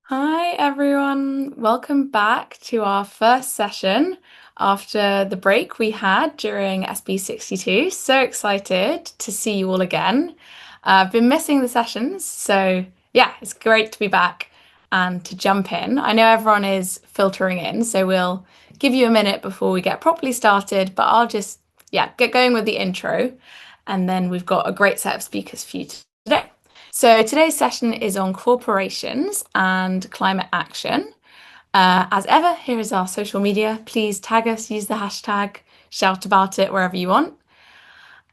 Hi everyone, welcome back to our first session after the break we had during SB62. So excited to see you all again. I've been missing the sessions, so yeah, it's great to be back and to jump in. I know everyone is filtering in, so we'll give you a minute before we get properly started, but I'll just, yeah, get going with the intro, and then we've got a great set of speakers for you today. So today's session is on corporations and climate action. As ever, here is our social media. Please tag us, use the hashtag, shout about it wherever you want.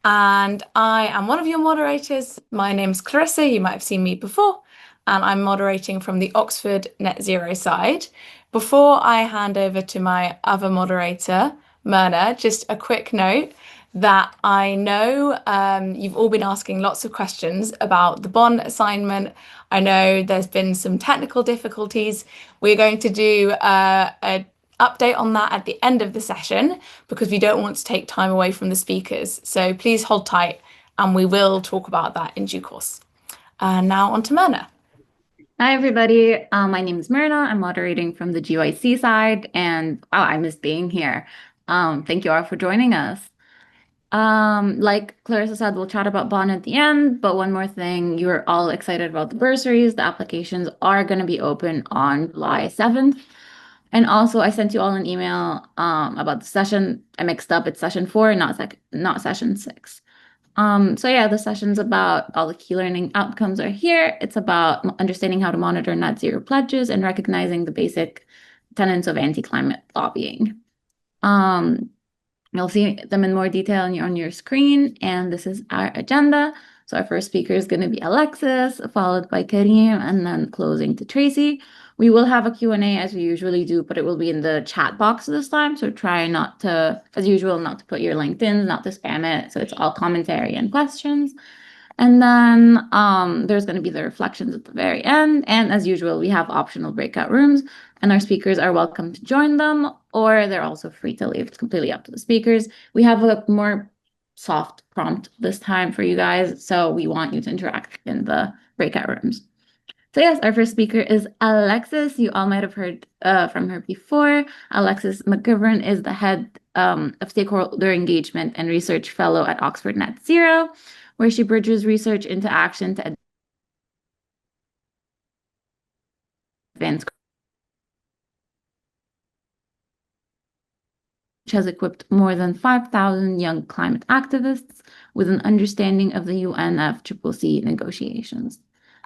And I am one of your moderators. My name's Clarissa. You might have seen me before, and I'm moderating from the Oxford Net Zero side. Before I hand over to my other moderator, Myrna, just a quick note that I know you've all been asking lots of questions about the bond assignment. I know there's been some technical difficulties. We're going to do a update on that at the end of the session because we don't want to take time away from the speakers. So please hold tight and we will talk about that in due course. Now on to Myrna. Hi, everybody. My name is Myrna. I'm moderating from the GYC side, and wow, I miss being here. Thank you all for joining us. Like Clarissa said, we'll chat about bond at the end, but one more thing, you're all excited about the bursaries. The applications are going to be open on July 7th. And also, I sent you all an email about the session. I mixed up. It's session 4, not session 6. So yeah, the session's about all the key learning outcomes are here. It's about understanding how to monitor net zero pledges and recognizing the basic tenets of anti-climate lobbying. Um, You'll see them in more detail on your screen, and this is our agenda. So our first speaker is going to be Alexis, followed by Karim, and then closing to Tracy. We will have a Q&A as we usually do, but it will be in the chat box this time. So try not to, as usual, not to put your LinkedIn, not to spam it. So it's all commentary and questions. And then there's going to be the reflections at the very end. And as usual, we have optional breakout rooms, and our speakers are welcome to join them, or they're also free to leave. It's completely up to the speakers. We have a more soft prompt this time for you guys, so we want you to interact in the breakout rooms. So yes, our first speaker is Alexis. You all might have heard from her before. Alexis McGivern is the head of stakeholder engagement and research fellow at Oxford Net Zero, where she bridges research into action to advance, which has equipped more than 5,000 young climate activists with an understanding of the UNFCCC negotiations.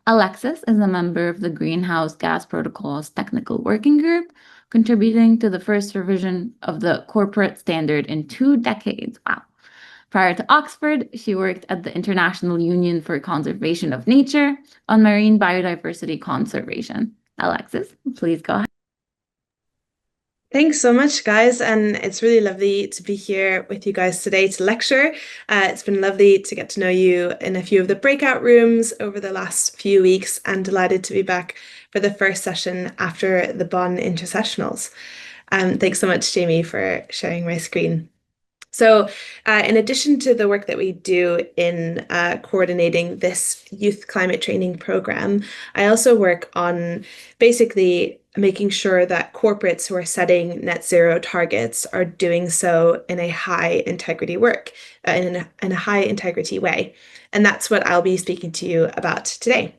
Alexis is a member of the Greenhouse Gas Protocol's Technical Working Group, contributing to the first revision of the corporate standard in 2 decades. Wow. Prior to Oxford, she worked at the International Union for Conservation of Nature on marine biodiversity conservation. Alexis, please go ahead. Thanks so much, guys, and it's really lovely to be here with you guys today to lecture. It's been lovely to get to know you in a few of the breakout rooms over the last few weeks, and delighted to be back for the first session after the Bonn Intersessionals. Thanks so much, Jamie, for sharing my screen. So, in addition to the work that we do in coordinating this youth climate training program, I also work on basically making sure that corporates who are setting net zero targets are doing so in a high integrity in a high integrity way. And that's what I'll be speaking to you about today.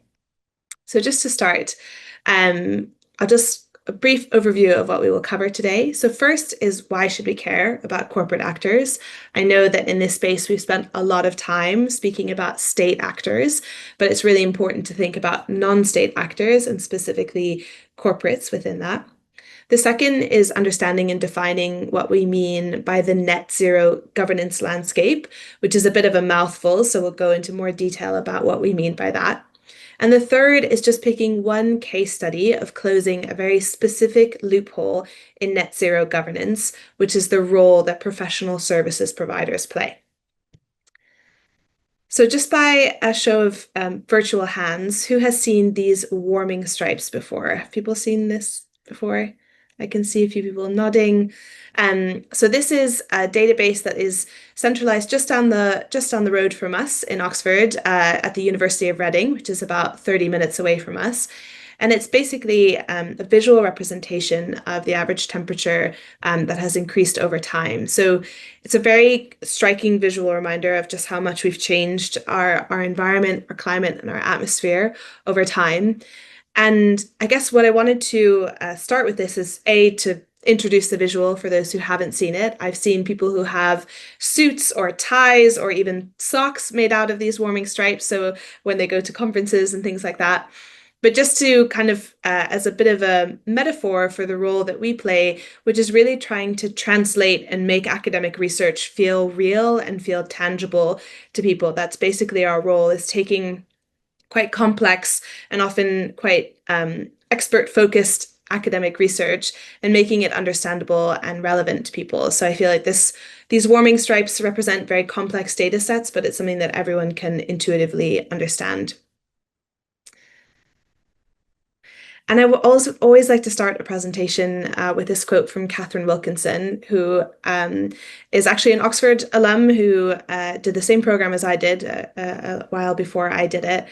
So just to start, I'll just a brief overview of what we will cover today. So first is, why should we care about corporate actors? I know that in this space we've spent a lot of time speaking about state actors, but it's really important to think about non-state actors and specifically corporates within that. The second is understanding and defining what we mean by the net zero governance landscape, which is a bit of a mouthful, so we'll go into more detail about what we mean by that. And the third is just picking one case study of closing a very specific loophole in net zero governance, which is the role that professional services providers play. So just by a show of virtual hands, who has seen these warming stripes before? Have people seen this before? I can see a few people nodding. So this is a database that is centralized just down the road from us in Oxford, at the University of Reading, which is about 30 minutes away from us. And it's basically a visual representation of the average temperature that has increased over time. So it's a very striking visual reminder of just how much we've changed our environment, our climate, and our atmosphere over time. And I guess what I wanted to start with this is to introduce the visual for those who haven't seen it. I've seen people who have suits or ties or even socks made out of these warming stripes. So when they go to conferences and things like that. But just to kind of, as a bit of a metaphor for the role that we play, which is really trying to translate and make academic research feel real and feel tangible to people. That's basically our role, is taking quite complex and often quite expert focused academic research and making it understandable and relevant to people. So I feel like these warming stripes represent very complex data sets, but it's something that everyone can intuitively understand. And I will also always like to start a presentation with this quote from Catherine Wilkinson, who is actually an Oxford alum who did the same program as I did a while before I did it.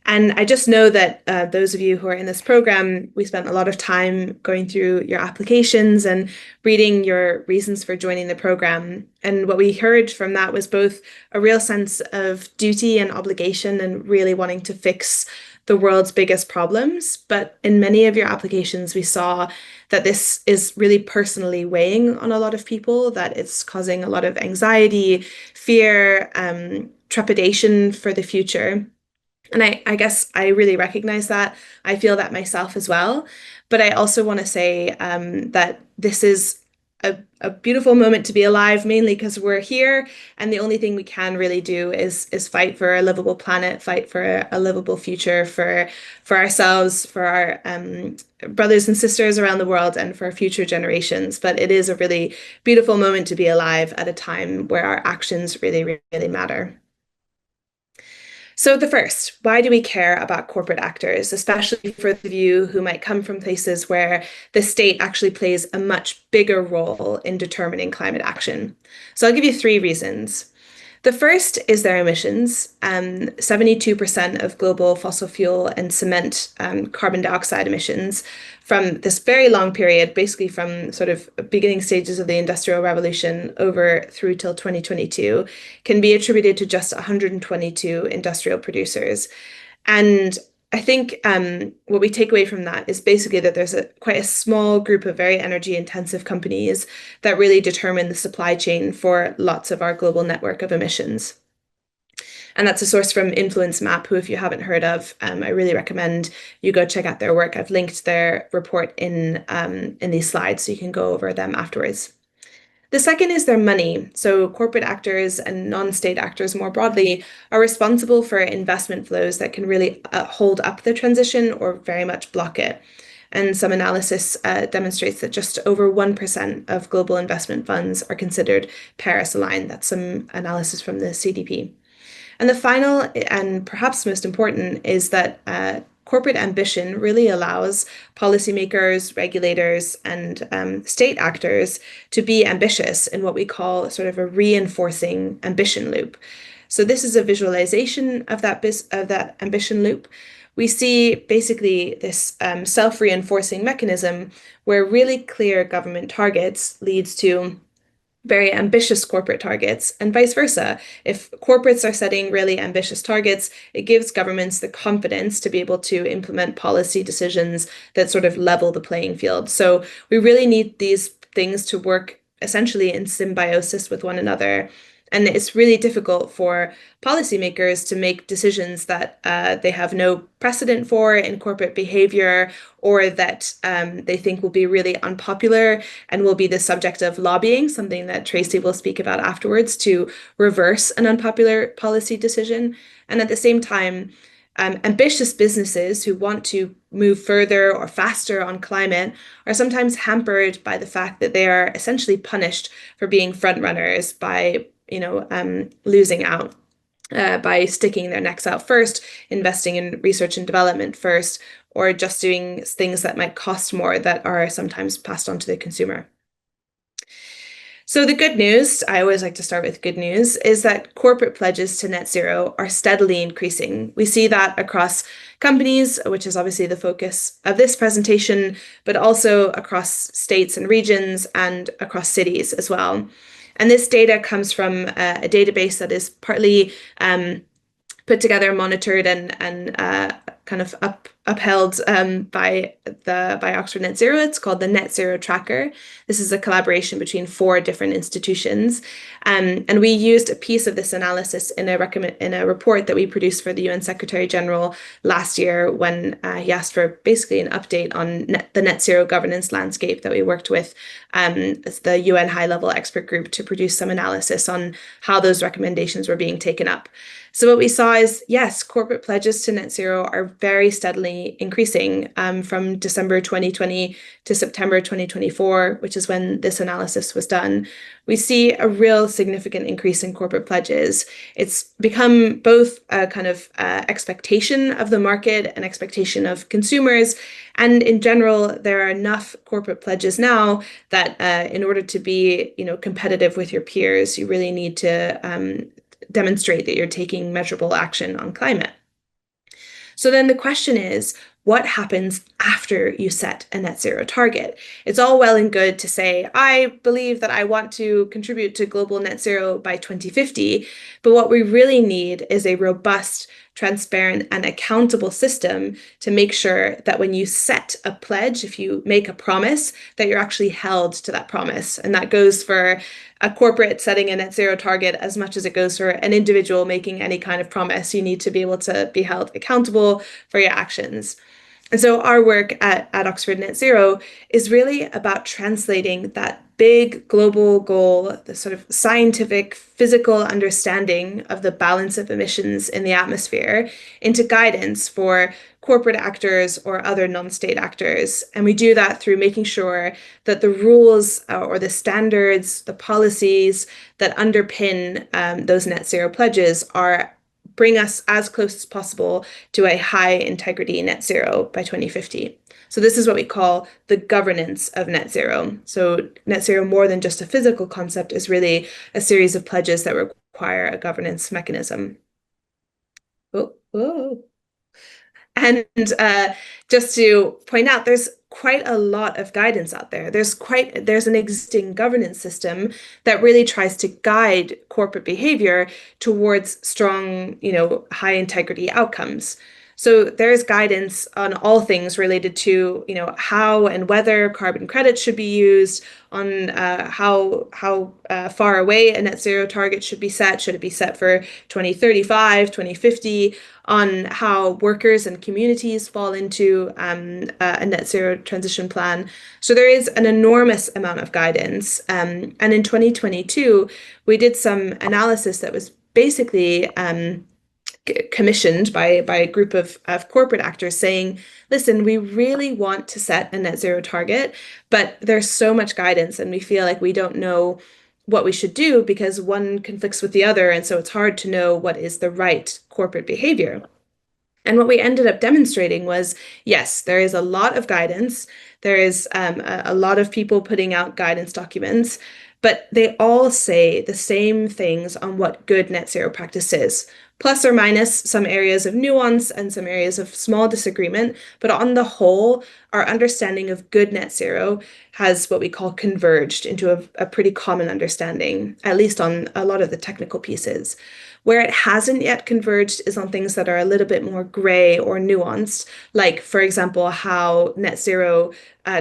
And I just know that those of you who are in this program, we spent a lot of time going through your applications and reading your reasons for joining the program. And what we heard from that was both a real sense of duty and obligation and really wanting to fix the world's biggest problems. But in many of your applications, we saw that this is really personally weighing on a lot of people, that it's causing a lot of anxiety, fear, trepidation for the future. And I guess I really recognize that. I feel that myself as well. But I also want to say that this is a beautiful moment to be alive, mainly because we're here, and the only thing we can really do is fight for a livable planet, fight for a livable future for ourselves, for our brothers and sisters around the world, and for future generations. But it is a really beautiful moment to be alive at a time where our actions really, really matter. So the first, why do we care about corporate actors, especially for the you who might come from places where the state actually plays a much bigger role in determining climate action? So I'll give you three reasons. The first is their emissions. 72% of global fossil fuel and cement carbon dioxide emissions from this very long period, basically from sort of beginning stages of the Industrial Revolution over through till 2022, can be attributed to just 122 industrial producers. And I think what we take away from that is basically that there's quite a small group of very energy intensive companies that really determine the supply chain for lots of our global network of emissions. And that's a source from Influence Map, who, if you haven't heard of, I really recommend you go check out their work. I've linked their report in these slides, so you can go over them afterwards. The second is their money. So corporate actors and non-state actors more broadly are responsible for investment flows that can really hold up the transition or very much block it. And some analysis demonstrates that just over 1% of global investment funds are considered Paris aligned. That's some analysis from the CDP. And the final and perhaps most important is that corporate ambition really allows policymakers, regulators, and state actors to be ambitious in what we call sort of a reinforcing ambition loop. So this is a visualization of that ambition loop. We see basically this self-reinforcing mechanism where really clear government targets leads to very ambitious corporate targets, and vice versa. If corporates are setting really ambitious targets, it gives governments the confidence to be able to implement policy decisions that sort of level the playing field. So we really need these things to work essentially in symbiosis with one another. And it's really difficult for policymakers to make decisions that they have no precedent for in corporate behavior, or that they think will be really unpopular and will be the subject of lobbying, something that Tracy will speak about afterwards, to reverse an unpopular policy decision. And at the same time, ambitious businesses who want to move further or faster on climate are sometimes hampered by the fact that they are essentially punished for being front runners by losing out by sticking their necks out first, investing in research and development first, or just doing things that might cost more that are sometimes passed on to the consumer. So the good news, I always like to start with good news, is that corporate pledges to net zero are steadily increasing. We see that across companies, which is obviously the focus of this presentation, but also across states and regions and across cities as well. And this data comes from a database that is partly put together, monitored, and kind of upheld by Oxford Net Zero. It's called the Net Zero Tracker. This is a collaboration between 4 different institutions, and we used a piece of this analysis in a report that we produced for the UN Secretary General last year when he asked for basically an update on the net zero governance landscape that we worked with the UN high level expert group to produce some analysis on how those recommendations were being taken up. So what we saw is, yes, corporate pledges to net zero are very steadily increasing from December 2020 to September 2024, which is when this analysis was done. We see a real significant increase in corporate pledges. It's become both a kind of expectation of the market and expectation of consumers. And in general, there are enough corporate pledges now that in order to be, competitive with your peers, you really need to demonstrate that you're taking measurable action on climate. So then the question is, what happens after you set a net zero target? It's all well and good to say, I believe that I want to contribute to global net zero by 2050, but what we really need is a robust, transparent, and accountable system to make sure that when you set a pledge, if you make a promise, that you're actually held to that promise. And that goes for a corporate setting a net zero target as much as it goes for an individual making any kind of promise. You need to be able to be held accountable for your actions. And so our work at Oxford Net Zero is really about translating that big global goal, the sort of scientific, physical understanding of the balance of emissions in the atmosphere, into guidance for corporate actors or other non-state actors. And we do that through making sure that the rules or the standards, the policies that underpin those net zero pledges bring us as close as possible to a high integrity net zero by 2050. So this is what we call the governance of net zero. So net zero, more than just a physical concept, is really a series of pledges that require a governance mechanism. Oh, oh. And just to point out, there's quite a lot of guidance out there. There's an existing governance system that really tries to guide corporate behavior towards strong, high integrity outcomes. So there's guidance on all things related to, how and whether carbon credits should be used, on how far away a net zero target should be set. Should it be set for 2035, 2050? On how workers and communities fall into a net zero transition plan. So there is an enormous amount of guidance. And in 2022, we did some analysis that was basically commissioned by a group of corporate actors saying, listen, we really want to set a net zero target, but there's so much guidance and we feel like we don't know what we should do because one conflicts with the other. And so it's hard to know what is the right corporate behavior. And what we ended up demonstrating was, yes, there is a lot of guidance. There is a lot of people putting out guidance documents, but they all say the same things on what good net zero practice is. Plus or minus some areas of nuance and some areas of small disagreement, but on the whole, our understanding of good net zero has what we call converged into a pretty common understanding, at least on a lot of the technical pieces. Where it hasn't yet converged is on things that are a little bit more gray or nuanced, like, for example, how net zero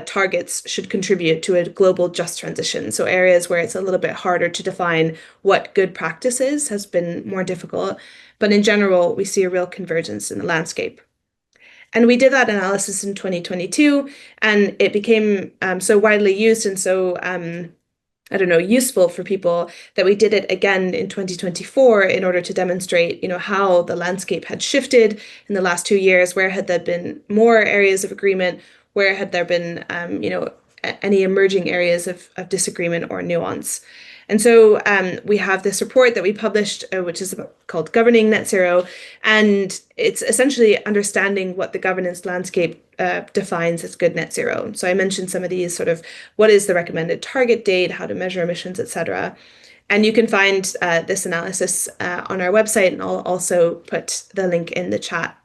targets should contribute to a global just transition. So areas where it's a little bit harder to define what good practice is has been more difficult. But in general, we see a real convergence in the landscape. And we did that analysis in 2022, and it became so widely used and so useful for people that we did it again in 2024 in order to demonstrate, how the landscape had shifted in the last 2 years. Where had there been more areas of agreement? Where had there been, any emerging areas of disagreement or nuance? And so we have this report that we published, which is called Governing Net Zero, and it's essentially understanding what the governance landscape defines as good net zero. So I mentioned some of these sort of what is the recommended target date, how to measure emissions, etc. And you can find this analysis on our website, and I'll also put the link in the chat.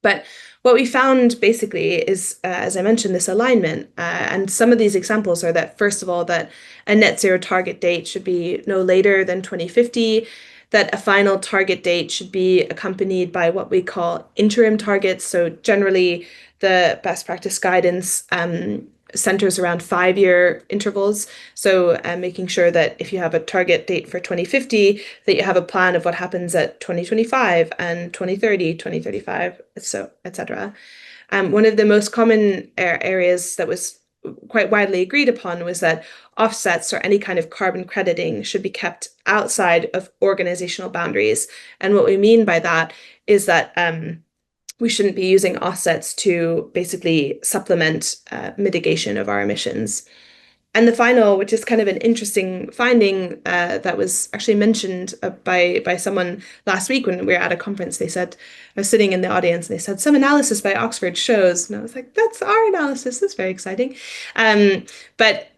But what we found basically is, as I mentioned, this alignment. And some of these examples are that, first of all, that a net zero target date should be no later than 2050, that a final target date should be accompanied by what we call interim targets. So generally, the best practice guidance centers around 5-year intervals. So making sure that if you have a target date for 2050, that you have a plan of what happens at 2025 and 2030, 2035, so etc. One of the most common areas that was quite widely agreed upon was that offsets or any kind of carbon crediting should be kept outside of organizational boundaries. And what we mean by that is that we shouldn't be using offsets to basically supplement mitigation of our emissions. And the final, which is kind of an interesting finding that was actually mentioned by someone last week when we were at a conference. They said, I was sitting in the audience and they said, some analysis by Oxford shows, and I was like, that's our analysis. That's very exciting. But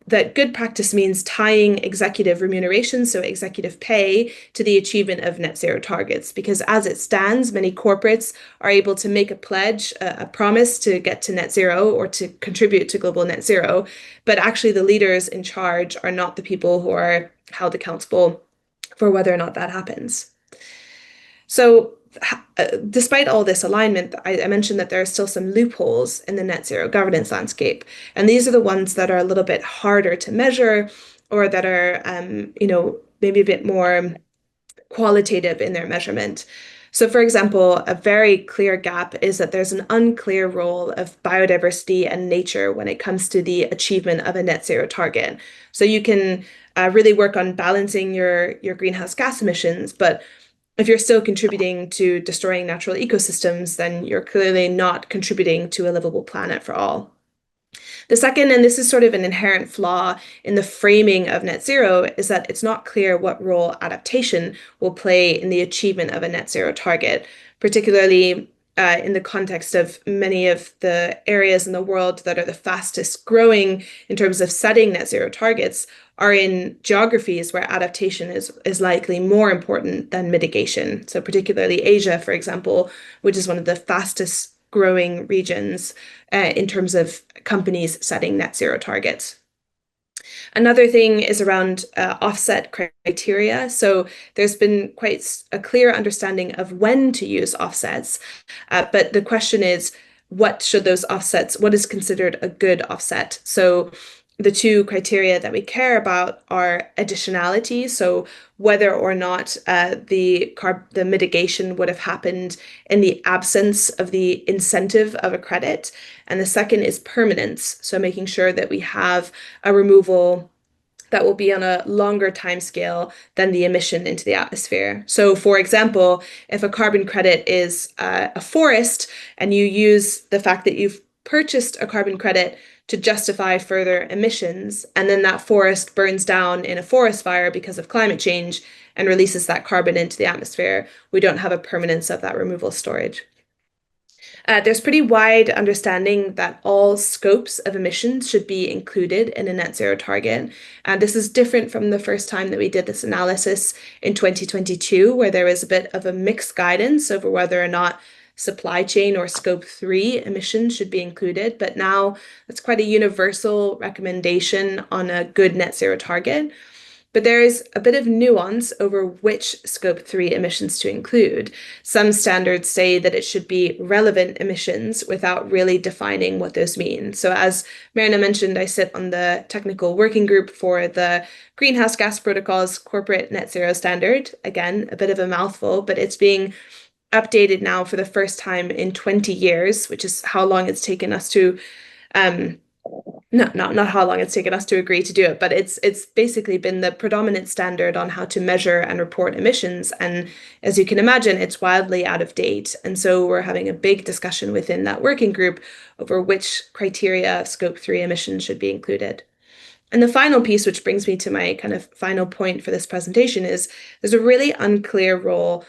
that good practice means tying executive remuneration, so executive pay, to the achievement of net zero targets. Because as it stands, many corporates are able to make a pledge, a promise to get to net zero or to contribute to global net zero. But actually, the leaders in charge are not the people who are held accountable for whether or not that happens. So despite all this alignment, I mentioned that there are still some loopholes in the net zero governance landscape. And these are the ones that are a little bit harder to measure or that are, maybe a bit more qualitative in their measurement. So, for example, a very clear gap is that there's an unclear role of biodiversity and nature when it comes to the achievement of a net zero target. So you can really work on balancing your greenhouse gas emissions, but if you're still contributing to destroying natural ecosystems, then you're clearly not contributing to a livable planet for all. The second, and this is sort of an inherent flaw in the framing of net zero, is that it's not clear what role adaptation will play in the achievement of a net zero target, particularly in the context of many of the areas in the world that are the fastest growing in terms of setting net zero targets are in geographies where adaptation is likely more important than mitigation. So particularly Asia, for example, which is one of the fastest growing regions in terms of companies setting net zero targets. Another thing is around offset criteria. So there's been quite a clear understanding of when to use offsets, but the question is, what is considered a good offset? So the two criteria that we care about are additionality, so whether or not the mitigation would have happened in the absence of the incentive of a credit. And the second is permanence, so making sure that we have a removal that will be on a longer time scale than the emission into the atmosphere. So, for example, if a carbon credit is a forest and you use the fact that you've purchased a carbon credit to justify further emissions, and then that forest burns down in a forest fire because of climate change and releases that carbon into the atmosphere, we don't have a permanence of that removal storage. There's pretty wide understanding that all scopes of emissions should be included in a net zero target. And this is different from the first time that we did this analysis in 2022, where there was a bit of a mixed guidance over whether or not supply chain or scope 3 emissions should be included. But now it's quite a universal recommendation on a good net zero target. But there is a bit of nuance over which scope 3 emissions to include. Some standards say that it should be relevant emissions without really defining what those mean. So as Marina mentioned, I sit on the technical working group for the Greenhouse Gas Protocol's corporate net zero standard. Again, a bit of a mouthful, but it's being updated now for the first time in 20 years, which is how long it's taken us to not how long it's taken us to agree to do it, but it's basically been the predominant standard on how to measure and report emissions. And as you can imagine, it's wildly out of date. And so we're having a big discussion within that working group over which criteria scope 3 emissions should be included. And the final piece, which brings me to my kind of final point for this presentation, is there's a really unclear role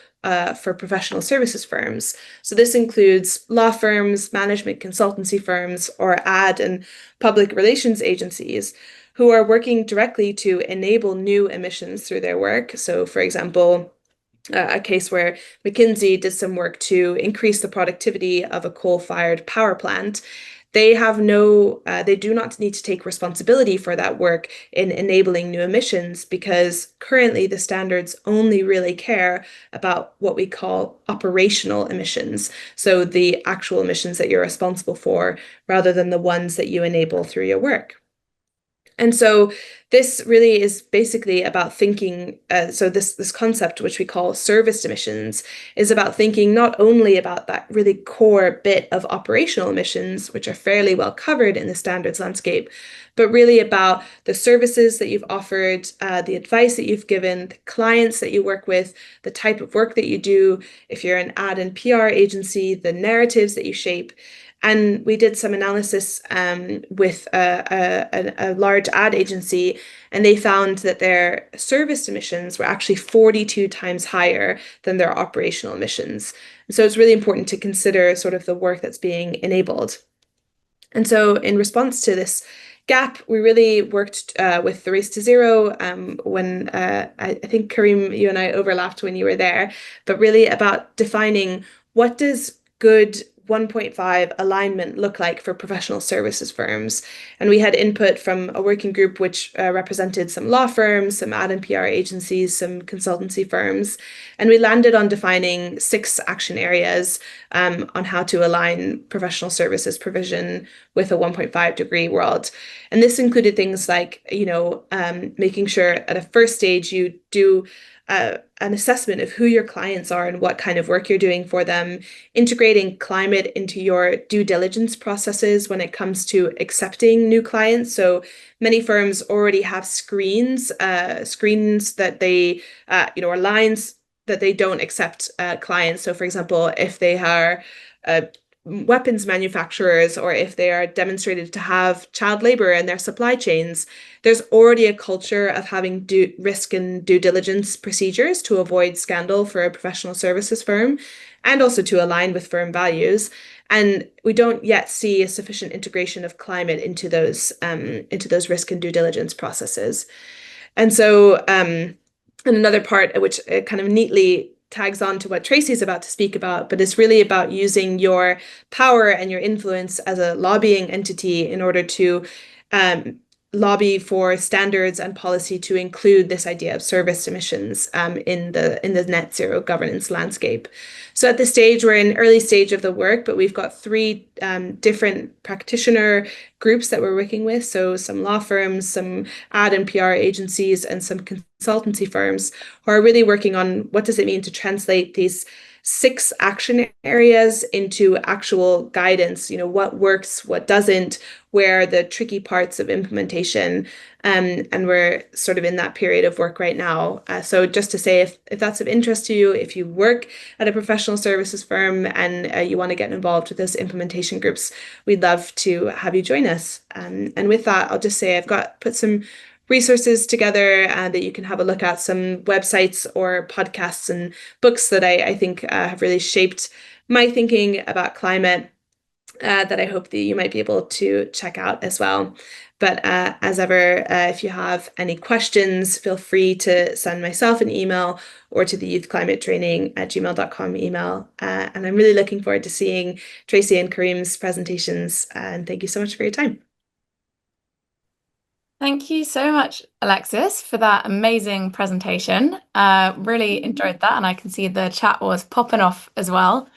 for professional services firms. So this includes law firms, management consultancy firms, or ad and public relations agencies who are working directly to enable new emissions through their work. So, for example, a case where McKinsey did some work to increase the productivity of a coal-fired power plant. They do not need to take responsibility for that work in enabling new emissions because currently the standards only really care about what we call operational emissions. So the actual emissions that you're responsible for rather than the ones that you enable through your work. And so this really is basically about thinking, so this concept, which we call service emissions, is about thinking not only about that really core bit of operational emissions, which are fairly well covered in the standards landscape, but really about the services that you've offered, the advice that you've given, the clients that you work with, the type of work that you do, if you're an ad and PR agency, the narratives that you shape. And we did some analysis with a large ad agency, and they found that their service emissions were actually 42 times higher than their operational emissions. So it's really important to consider sort of the work that's being enabled. And so in response to this gap, we really worked with the Race to Zero when I think Karim, you and I overlapped when you were there, but really about defining what does good 1.5 alignment look like for professional services firms. And we had input from a working group which represented some law firms, some ad and PR agencies, some consultancy firms. And we landed on defining 6 action areas on how to align professional services provision with a 1.5 degree world. And this included things like, making sure at a first stage you do an assessment of who your clients are and what kind of work you're doing for them, integrating climate into your due diligence processes when it comes to accepting new clients. So many firms already have screens that they, or lines that they don't accept clients. So, for example, if they are weapons manufacturers or if they are demonstrated to have child labor in their supply chains, there's already a culture of having risk and due diligence procedures to avoid scandal for a professional services firm and also to align with firm values. And we don't yet see a sufficient integration of climate into those risk and due diligence processes. And so, and another part which kind of neatly tags on to what Tracy's about to speak about, but it's really about using your power and your influence as a lobbying entity in order to lobby for standards and policy to include this idea of service emissions in the net zero governance landscape. So at this stage, we're in early stage of the work, but we've got 3 different practitioner groups that we're working with. So some law firms, some ad and PR agencies, and some consultancy firms who are really working on what does it mean to translate these 6 action areas into actual guidance, what works, what doesn't, where are the tricky parts of implementation. And we're sort of in that period of work right now. So just to say, if that's of interest to you, if you work at a professional services firm and you want to get involved with those implementation groups, we'd love to have you join us. And with that, I'll just say I've put some resources together that you can have a look at, some websites or podcasts and books that I think have really shaped my thinking about climate that I hope that you might be able to check out as well. But as ever, if you have any questions, feel free to send myself an email or to the youthclimatetraining@gmail.com email. And I'm really looking forward to seeing Tracy and Karim's presentations. And thank you so much for your time. Thank you so much, Alexis, for that amazing presentation. Really enjoyed that, and I can see the chat was popping off as well.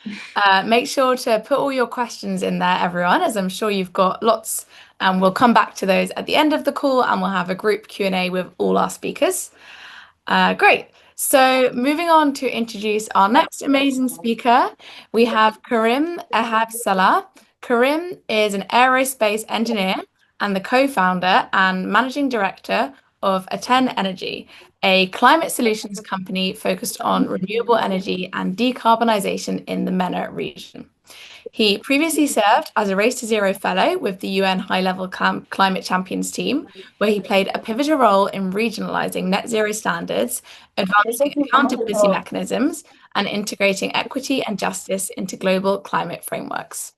Make sure to put all your questions in there, everyone, as I'm sure you've got lots, and we'll come back to those at the end of the call, and we'll have a group Q&A with all our speakers. Great. So moving on to introduce our next amazing speaker, we have Karim Ahab Salah. Karim is an aerospace engineer and the co-founder and managing director of Aten Energy, a climate solutions company focused on renewable energy and decarbonisation in the MENA region. He previously served as a Race to Zero Fellow with the UN High-Level Climate Champions team, where he played a pivotal role in regionalizing net zero standards, advancing accountability mechanisms, and integrating equity and justice into global climate frameworks.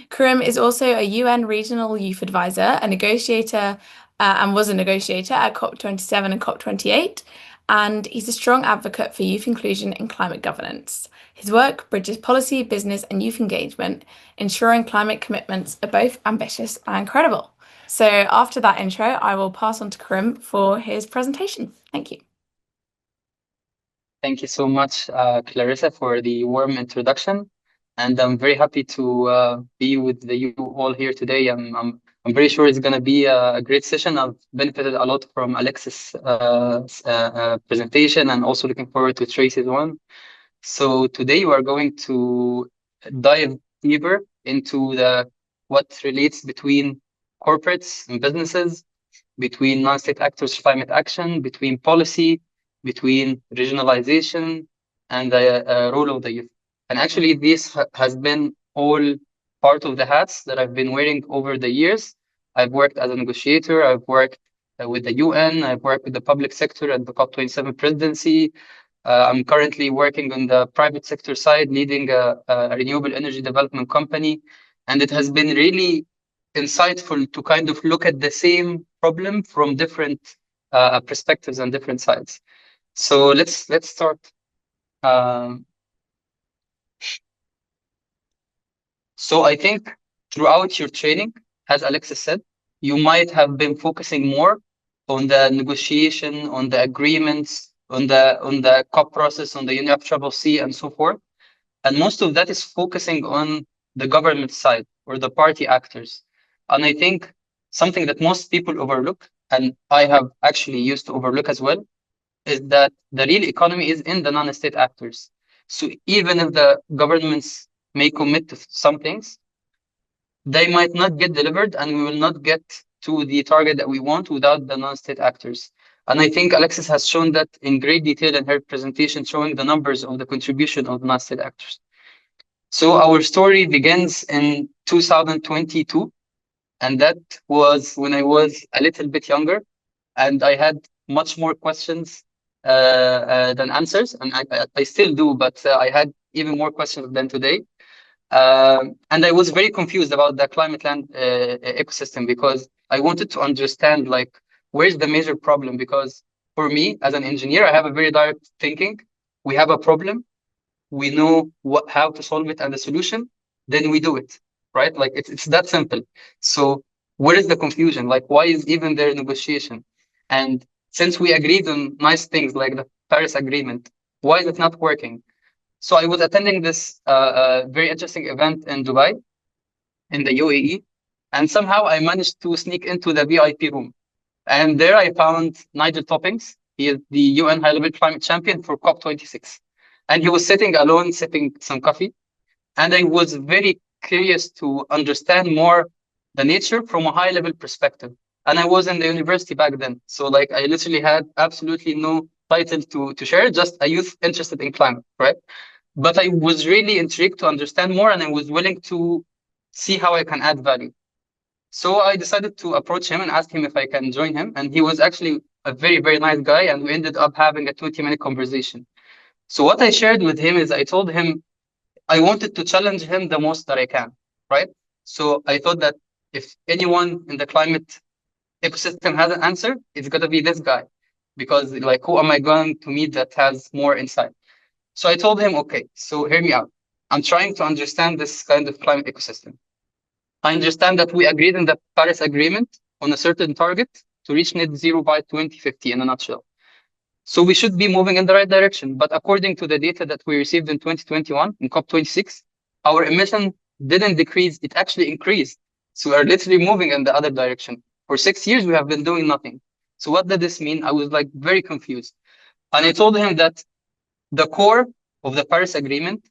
Karim is also a UN Regional Youth Advisor, a negotiator, and was a negotiator at COP27 and COP28, and he's a strong advocate for youth inclusion in climate governance. His work bridges policy, business, and youth engagement, ensuring climate commitments are both ambitious and credible. So after that intro, I will pass on to Karim for his presentation. Thank you. Thank you so much, Clarissa, for the warm introduction. And I'm very happy to be with you all here today. I'm very sure it's going to be a great session. I've benefited a lot from Alexis' presentation, and also looking forward to Tracy's one. So today we are going to dive deeper into what relates between corporates and businesses, between non-state actors, climate action, between policy, between regionalization, and the role of the youth. And actually, this has been all part of the hats that I've been wearing over the years. I've worked as a negotiator, I've worked with the UN, I've worked with the public sector at the COP27 presidency. I'm currently working on the private sector side, leading a renewable energy development company. And it has been really insightful to kind of look at the same problem from different perspectives and different sides. So let's start. So I think throughout your training, as Alexis said, you might have been focusing more on the negotiation, on the agreements, on the COP process, on the UNFCCC, and so forth. And most of that is focusing on the government side or the party actors. And I think something that most people overlook, and I have actually used to overlook as well, is that the real economy is in the non-state actors. So even if the governments may commit to some things, they might not get delivered, and we will not get to the target that we want without the non-state actors. And I think Alexis has shown that in great detail in her presentation, showing the numbers of the contribution of non-state actors. So our story begins in 2022, and that was when I was a little bit younger, and I had much more questions than answers, and I still do, but I had even more questions than today. And I was very confused about the climate land ecosystem, because I wanted to understand, like, where's the major problem? Because for me, as an engineer, I have a very direct thinking. We have a problem, we know how to solve it and the solution, then we do it, right? Like it's that simple. So where is the confusion? Like, why is even there negotiation? And since we agreed on nice things like the Paris Agreement, why is it not working? So I was attending this very interesting event in Dubai, in the UAE, and somehow I managed to sneak into the VIP room. And there I found Nigel Toppings. He is the UN High-Level Climate Champion for COP26. And he was sitting alone, sipping some coffee. And I was very curious to understand more the nature from a high-level perspective. And I was in the university back then. So like I literally had absolutely no title to share, just a youth interested in climate, right? But I was really intrigued to understand more, and I was willing to see how I can add value. So I decided to approach him and ask him if I can join him. And he was actually a very, very nice guy. And we ended up having a 20-minute conversation. So what I shared with him is I told him I wanted to challenge him the most that I can, right? So I thought that if anyone in the climate ecosystem has an answer, it's going to be this guy. Because like, who am I going to meet that has more insight? So I told him, okay, so hear me out. I'm trying to understand this kind of climate ecosystem. I understand that we agreed in the Paris Agreement on a certain target to reach net zero by 2050 in a nutshell. So we should be moving in the right direction. But according to the data that we received in 2021 in COP26, our emission didn't decrease, it actually increased. So we're literally moving in the other direction. For 6 years, we have been doing nothing. So what did this mean? I was like very confused. And I told him that the core of the Paris Agreement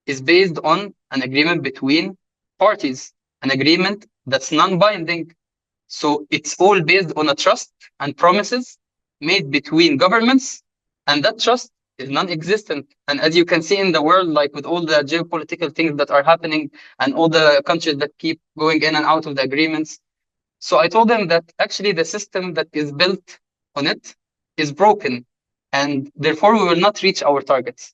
is based on an agreement between parties, an agreement that's non-binding. So it's all based on a trust and promises made between governments, and that trust is non-existent. And as you can see in the world, like with all the geopolitical things that are happening and all the countries that keep going in and out of the agreements. So I told them that actually the system that is built on it is broken, and therefore we will not reach our targets.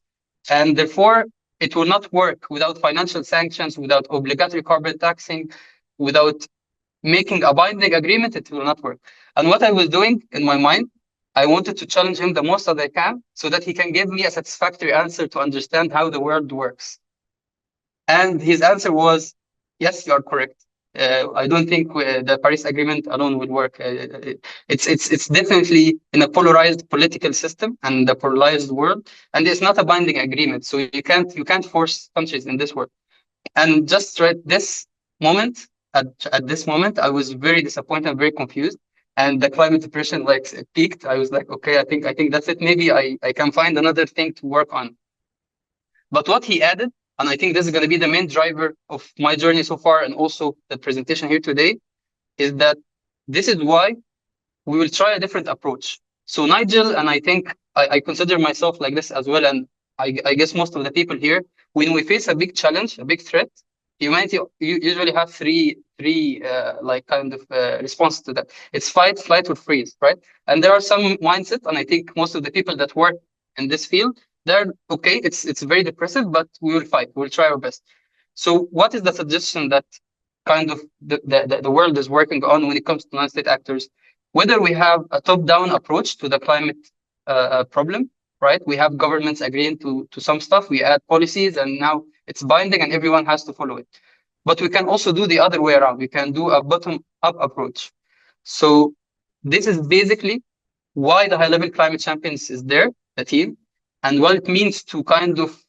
And therefore it will not work without financial sanctions, without obligatory carbon taxing, without making a binding agreement, it will not work. And what I was doing in my mind, I wanted to challenge him the most that I can so that he can give me a satisfactory answer to understand how the world works. And his answer was, yes, you are correct. I don't think the Paris Agreement alone will work. It's definitely in a polarized political system and the polarized world, and it's not a binding agreement. So you can't force countries in this world. And just right moment, at this moment, I was very disappointed and very confused. And the climate depression like peaked. I was like, okay, I think that's it. Maybe I can find another thing to work on. But what he added, and I think this is going to be the main driver of my journey so far, and also the presentation here today, is that this is why we will try a different approach. So Nigel, and I think I consider myself like this as well, and I guess most of the people here, when we face a big challenge, a big threat, humanity usually have three like kind of responses to that. It's fight, flight, or freeze, right? And there are some mindset, and I think most of the people that work in this field, they're okay. It's very depressive, but we will fight. We'll try our best. So what is the suggestion that kind of the world is working on when it comes to non-state actors? Whether we have a top-down approach to the climate problem, right? We have governments agreeing to some stuff, we add policies, and now it's binding and everyone has to follow it. But we can also do the other way around. We can do a bottom-up approach. So this is basically why the high-level climate champions is there, the team, and what it means to kind of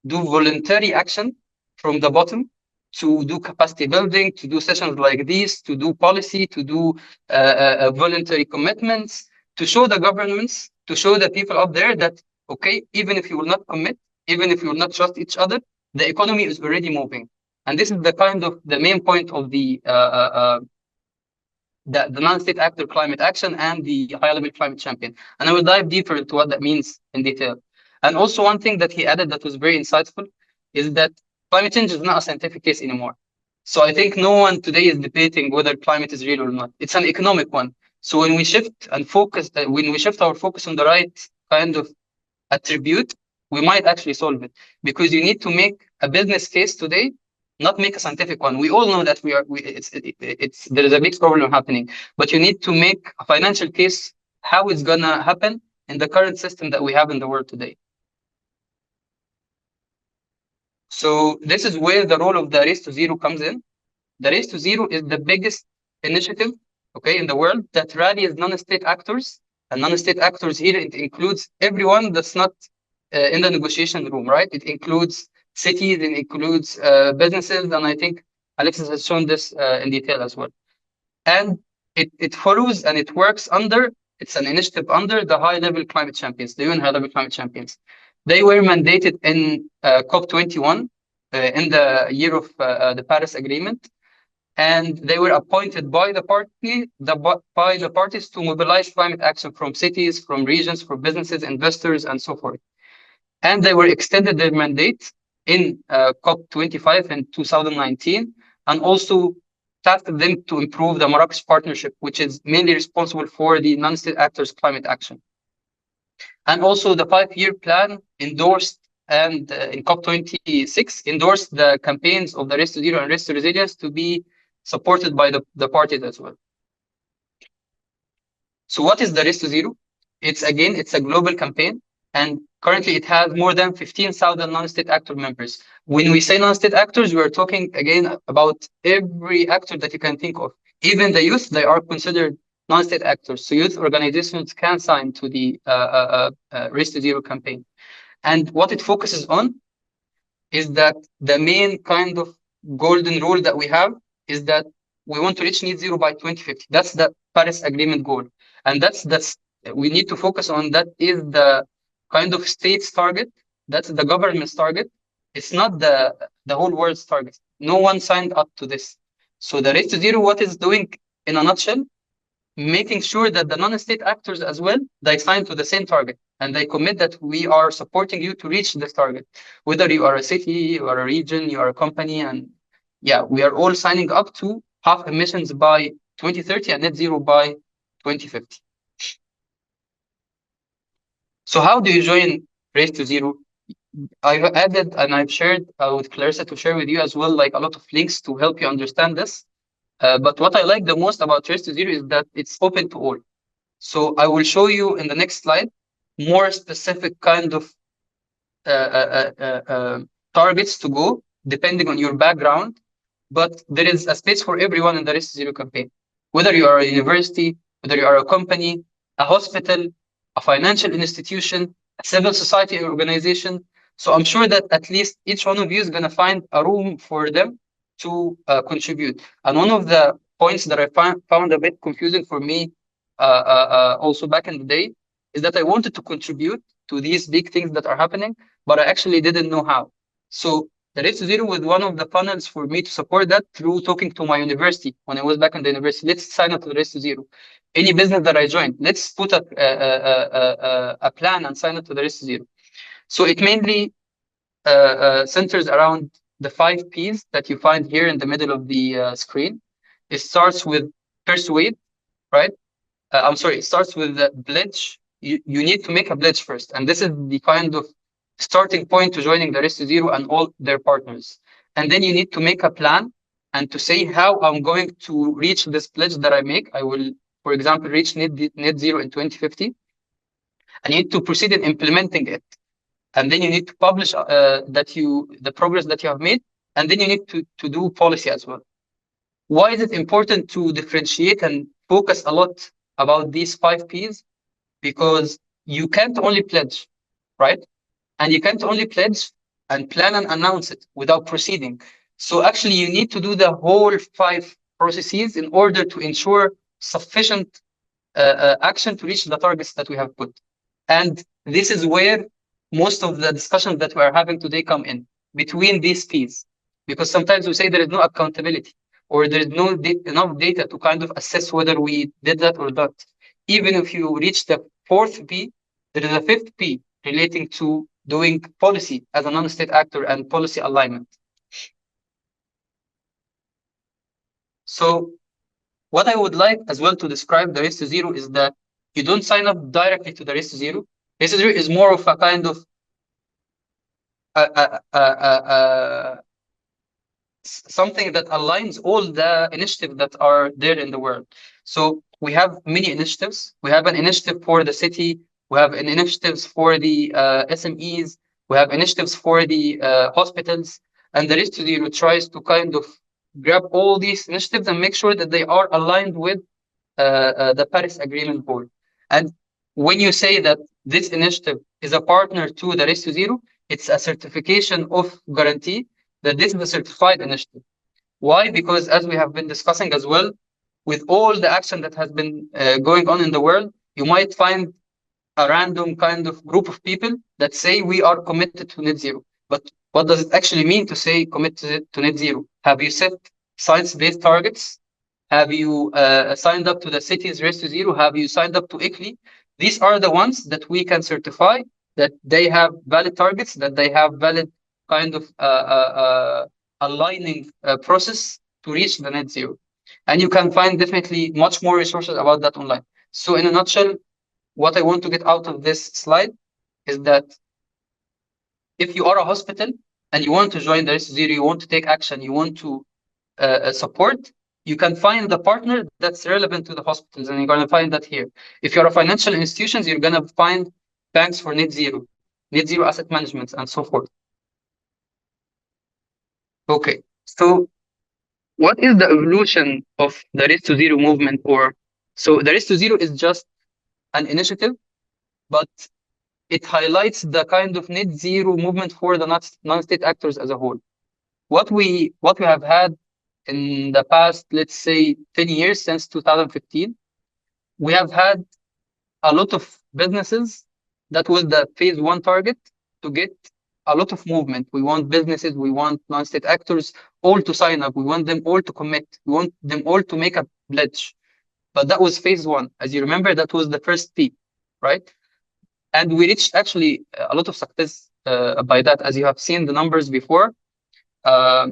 do voluntary action from the bottom, to do capacity building, to do sessions like these, to do policy, to do voluntary commitments, to show the governments, to show the people out there that, okay, even if you will not commit, even if you will not trust each other, the economy is already moving. And this is the kind of the main point of the non-state actor climate action and the high-level climate champion. And I will dive deeper into what that means in detail. And also one thing that he added that was very insightful is that climate change is not a scientific case anymore. So I think no one today is debating whether climate is real or not. It's an economic one. So when we shift and focus, when we shift our focus on the right kind of attribute, we might actually solve it. Because you need to make a business case today, not make a scientific one. We all know that there is a big problem happening, but you need to make a financial case how it's gonna happen in the current system that we have in the world today. So this is where the role of the Race to Zero comes in. The Race to Zero is the biggest initiative, okay, in the world that rallies non-state actors. And non-state actors here, it includes everyone that's not in the negotiation room, right? It includes cities, it includes businesses, and I think Alexis has shown this in detail as well. And it follows and it works under, it's an initiative under the high-level climate champions, the UN high-level climate champions. They were mandated in COP21 in the year of the Paris Agreement, and they were appointed by the parties to mobilize climate action from cities, from regions, from businesses, investors, and so forth. And they were extended their mandate in COP25 in 2019, and also tasked them to improve the Marrakesh Partnership, which is mainly responsible for the non-state actors' climate action. And also the 5-year plan endorsed, and in COP26 endorsed the campaigns of the Race to Zero and Race to Resilience to be supported by the parties as well. So what is the Race to Zero? It's a global campaign, and currently it has more than 15,000 non-state actor members. When we say non-state actors, we are talking again about every actor that you can think of. Even the youth, they are considered non-state actors. So youth organizations can sign to the Race to Zero campaign. And what it focuses on is that the main kind of golden rule that we have is that we want to reach net zero by 2050. That's the Paris Agreement goal. And that's we need to focus on. That is the kind of state's target. That's the government's target. It's not the whole world's target. No one signed up to this. So the Race to Zero, what is doing in a nutshell, making sure that the non-state actors as well, they sign to the same target and they commit that we are supporting you to reach this target, whether you are a city, you are a region, you are a company, and yeah, we are all signing up to half emissions by 2030 and net zero by 2050. So how do you join Race to Zero? I've added and I've shared with Clarissa to share with you as well, like a lot of links to help you understand this. But what I like the most about Race to Zero is that it's open to all. So I will show you in the next slide more specific kind of targets to go depending on your background. But there is a space for everyone in the Race to Zero campaign. Whether you are a university, whether you are a company, a hospital, a financial institution, a civil society organization. So I'm sure that at least each one of you is going to find a room for them to contribute. And one of the points that I found a bit confusing for me also back in the day is that I wanted to contribute to these big things that are happening, but I actually didn't know how. So the Race to Zero was one of the funnels for me to support that through talking to my university when I was back in the university. Let's sign up to the Race to Zero. Any business that I joined, let's put a plan and sign up to the Race to Zero. So it mainly centers around the 5 Ps that you find here in the middle of the screen. It starts with persuade, right? I'm sorry, it starts with the pledge. You need to make a pledge first. And this is the kind of starting point to joining the Race to Zero and all their partners. And then you need to make a plan and to say how I'm going to reach this pledge that I make. I will, for example, reach net zero in 2050. I need to proceed in implementing it. And then you need to publish the progress that you have made. And then you need to do policy as well. Why is it important to differentiate and focus a lot about these 5 Ps? Because you can't only pledge, right? And you can't only pledge and plan and announce it without proceeding. So actually, you need to do the whole 5 processes in order to ensure sufficient action to reach the targets that we have put. And this is where most of the discussions that we are having today come in, between these Ps. Because sometimes we say there is no accountability or there is no enough data to kind of assess whether we did that or not. Even if you reach the 4th P, there is a 5th P relating to doing policy as a non-state actor and policy alignment. So what I would like as well to describe the Race to Zero is that you don't sign up directly to the Race to Zero. Race to Zero is more of a kind of something that aligns all the initiatives that are there in the world. So we have many initiatives. We have an initiative for the city. We have an initiatives for the SMEs. We have initiatives for the hospitals. And the Race to Zero tries to kind of grab all these initiatives and make sure that they are aligned with the Paris Agreement goal. And when you say that this initiative is a partner to the Race to Zero, it's a certification of guarantee that this is a certified initiative. Why? Because as we have been discussing as well, with all the action that has been going on in the world, you might find a random kind of group of people that say we are committed to net zero. But what does it actually mean to say committed to net zero? Have you set science-based targets? Have you signed up to the city's Race to Zero? Have you signed up to ICLEI? These are the ones that we can certify that they have valid targets, that they have valid kind of aligning process to reach the net zero. And you can find definitely much more resources about that online. So in a nutshell, what I want to get out of this slide is that if you are a hospital and you want to join the Race to Zero, you want to take action, you want to support, you can find the partner that's relevant to the hospitals, and you're going to find that here. If you're a financial institutions, you're going to find banks for net zero asset management, and so forth. Okay, so what is the evolution of the Race to Zero movement? So the Race to Zero is just an initiative, but it highlights the kind of net zero movement for the non-state actors as a whole. What we have had in the past, let's say 10 years since 2015, we have had a lot of businesses. That was the phase 1 target, to get a lot of movement. We want businesses, we want non-state actors all to sign up. We want them all to commit. We want them all to make a pledge. But that was phase one. As you remember, that was the first P, right? And we reached actually a lot of success by that. As you have seen the numbers before, a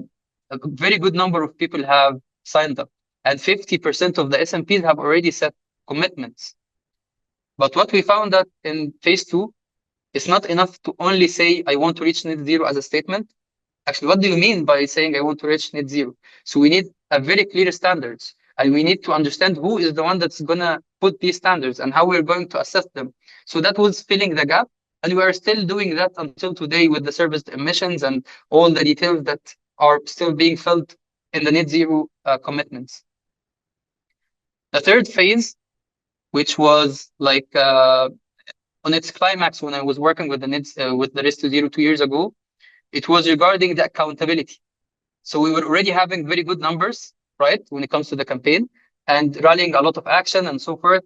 very good number of people have signed up, and 50% of the SMPs have already set commitments. But what we found that in phase two, it's not enough to only say, I want to reach net zero as a statement. Actually, what do you mean by saying I want to reach net zero? So we need a very clear standards, and we need to understand who is the one that's gonna put these standards and how we're going to assess them. So that was filling the gap, and we are still doing that until today with the serviced emissions and all the details that are still being filled in the net zero commitments. The third phase, which was like on its climax when I was working with the Race to Zero 2 years ago, it was regarding the accountability. So we were already having very good numbers, right, when it comes to the campaign and rallying a lot of action and so forth.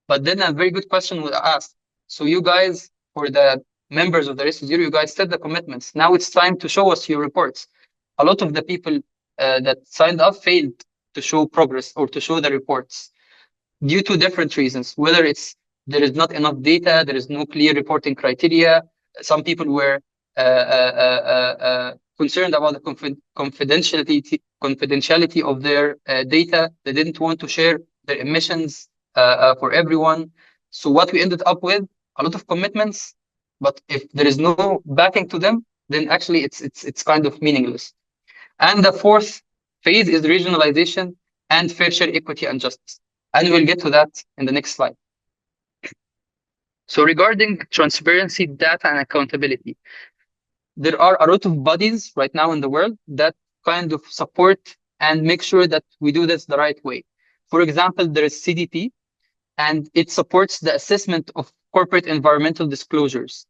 But then a very good question was asked. So you guys, for the members of the Race to Zero, you guys set the commitments. Now it's time to show us your reports. A lot of the people that signed up failed to show progress or to show the reports due to different reasons, whether it's there is not enough data, there is no clear reporting criteria. Some people were concerned about the confidentiality of their data. They didn't want to share their emissions for everyone. So what we ended up with, a lot of commitments, but if there is no backing to them, then actually it's kind of meaningless. And the fourth phase is regionalization and fair share equity and justice. And we'll get to that in the next slide. So regarding transparency, data, and accountability, there are a lot of bodies right now in the world that kind of support and make sure that we do this the right way. For example, there is CDP, and it supports the assessment of corporate environmental disclosures.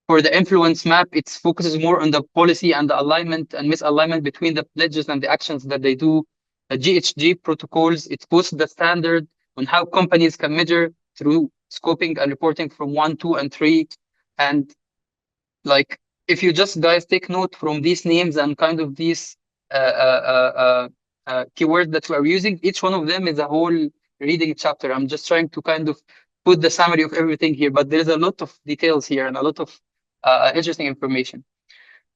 For the influence map, it focuses more on the policy and the alignment and misalignment between the pledges and the actions that they do. The GHG protocols, it posts the standard on how companies can measure through scoping and reporting from 1, 2, and 3. And like, if you just guys take note from these names and kind of these keywords that we're using, each one of them is a whole reading chapter. I'm just trying to kind of put the summary of everything here, but there's a lot of details here and a lot of interesting information.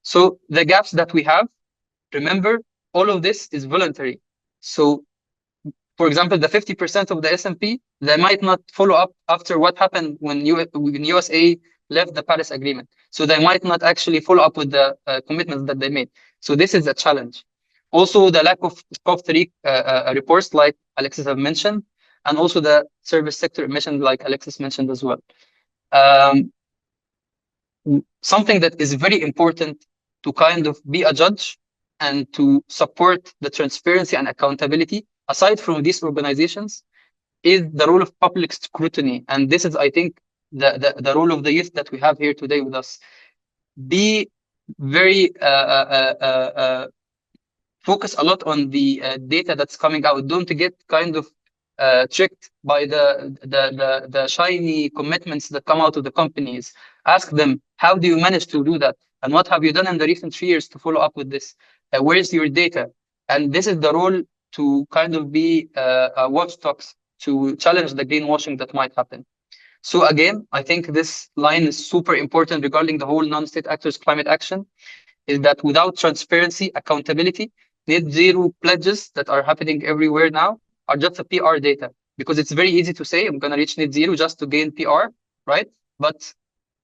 So the gaps that we have, remember, all of this is voluntary. So, for example, the 50% of the S&P, they might not follow up after what happened when USA left the Paris Agreement. So they might not actually follow up with the commitments that they made. So this is a challenge. Also, the lack of SCOP3 reports, like Alexis have mentioned, and also the service sector emissions, like Alexis mentioned as well. Something that is very important to kind of be a judge and to support the transparency and accountability, aside from these organizations, is the role of public scrutiny. And this is, I think, the role of the youth that we have here today with us. Be very focus a lot on the data that's coming out. Don't get kind of tricked by the shiny commitments that come out of the companies. Ask them, how do you manage to do that? And what have you done in the recent 3 years to follow up with this? Where's your data? And this is the role to kind of be watchdogs to challenge the greenwashing that might happen. So again, I think this line is super important regarding the whole non-state actors climate action, is that without transparency, accountability, net zero pledges that are happening everywhere now are just a PR data, because it's very easy to say, I'm going to reach net zero just to gain PR, right? But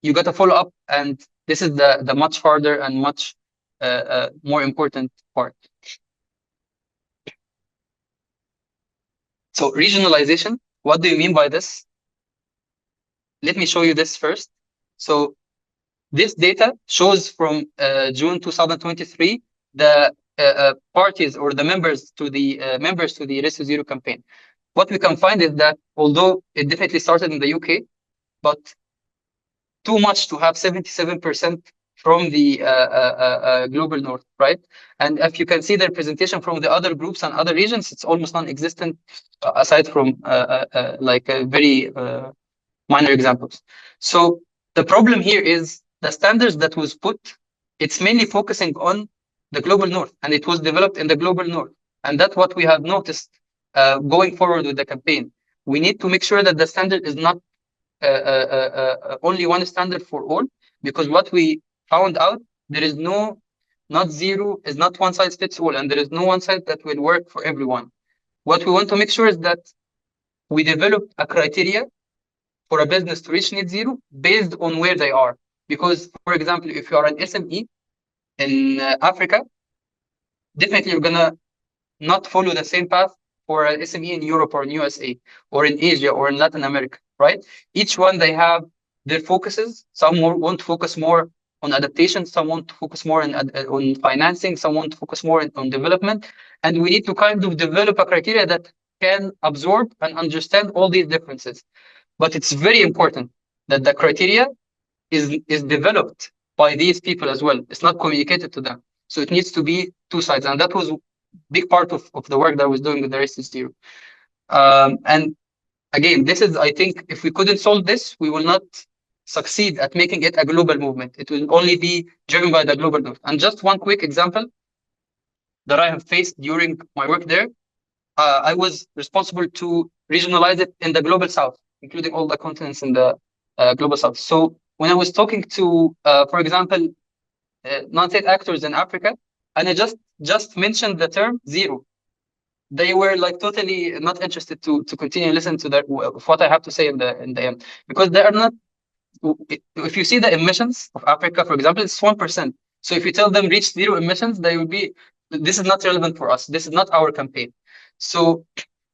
you got to follow up, and this is the much harder and much more important part. So regionalization, what do you mean by this? Let me show you this first. So this data shows from June 2023 the parties or the members to the Race to Zero campaign. What we can find is that although it definitely started in the UK, but too much to have 77% from the global north, right? And if you can see the representation from the other groups and other regions, it's almost non-existent, aside from like very minor examples. So the problem here is the standards that was put, it's mainly focusing on the global north, and it was developed in the global north. And that's what we have noticed going forward with the campaign. We need to make sure that the standard is not only one standard for all, because what we found out, there is not zero, is not one size fits all, and there is no one size that will work for everyone. What we want to make sure is that we develop a criteria for a business to reach net zero based on where they are. Because, for example, if you are an SME in Africa, definitely you're gonna not follow the same path for an SME in Europe or in USA or in Asia or in Latin America, right? Each one, they have their focuses. Some want to focus more on adaptation, some want to focus more on financing, some want to focus more on development. And we need to kind of develop a criteria that can absorb and understand all these differences. But it's very important that the criteria is developed by these people as well. It's not communicated to them. So it needs to be two sides. And that was big part of the work that I was doing with the Race to Zero. And again, this is, I think, if we couldn't solve this, we will not succeed at making it a global movement. It will only be driven by the global north. And just one quick example that I have faced during my work there, I was responsible to regionalize it in the global south, including all the continents in the global south. So when I was talking to, for example, non-state actors in Africa, and I just mentioned the term zero, they were like totally not interested to continue listen to what I have to say in the end, because they are not. If you see the emissions of Africa, for example, it's 1%. So if you tell them reach zero emissions, they will be, this is not relevant for us. This is not our campaign. So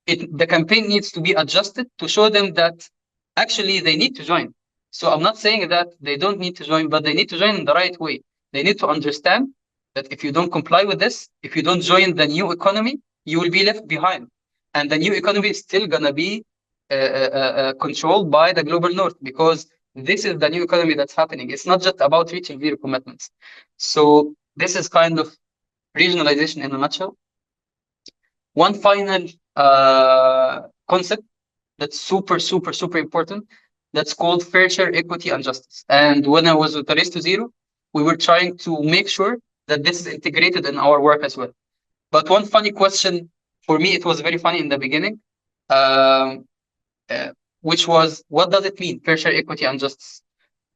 the campaign needs to be adjusted to show them that actually they need to join. So I'm not saying that they don't need to join, but they need to join in the right way. They need to understand that if you don't comply with this, if you don't join the new economy, you will be left behind. And the new economy is still going to be controlled by the global north, because this is the new economy that's happening. It's not just about reaching zero commitments. So this is kind of regionalization in a nutshell. One final concept that's super, super, super important, that's called fair share, equity, and justice. And when I was with the Race to Zero, we were trying to make sure that this is integrated in our work as well. But one funny question, for me, it was very funny in the beginning, which was, what does it mean, fair share, equity, and justice?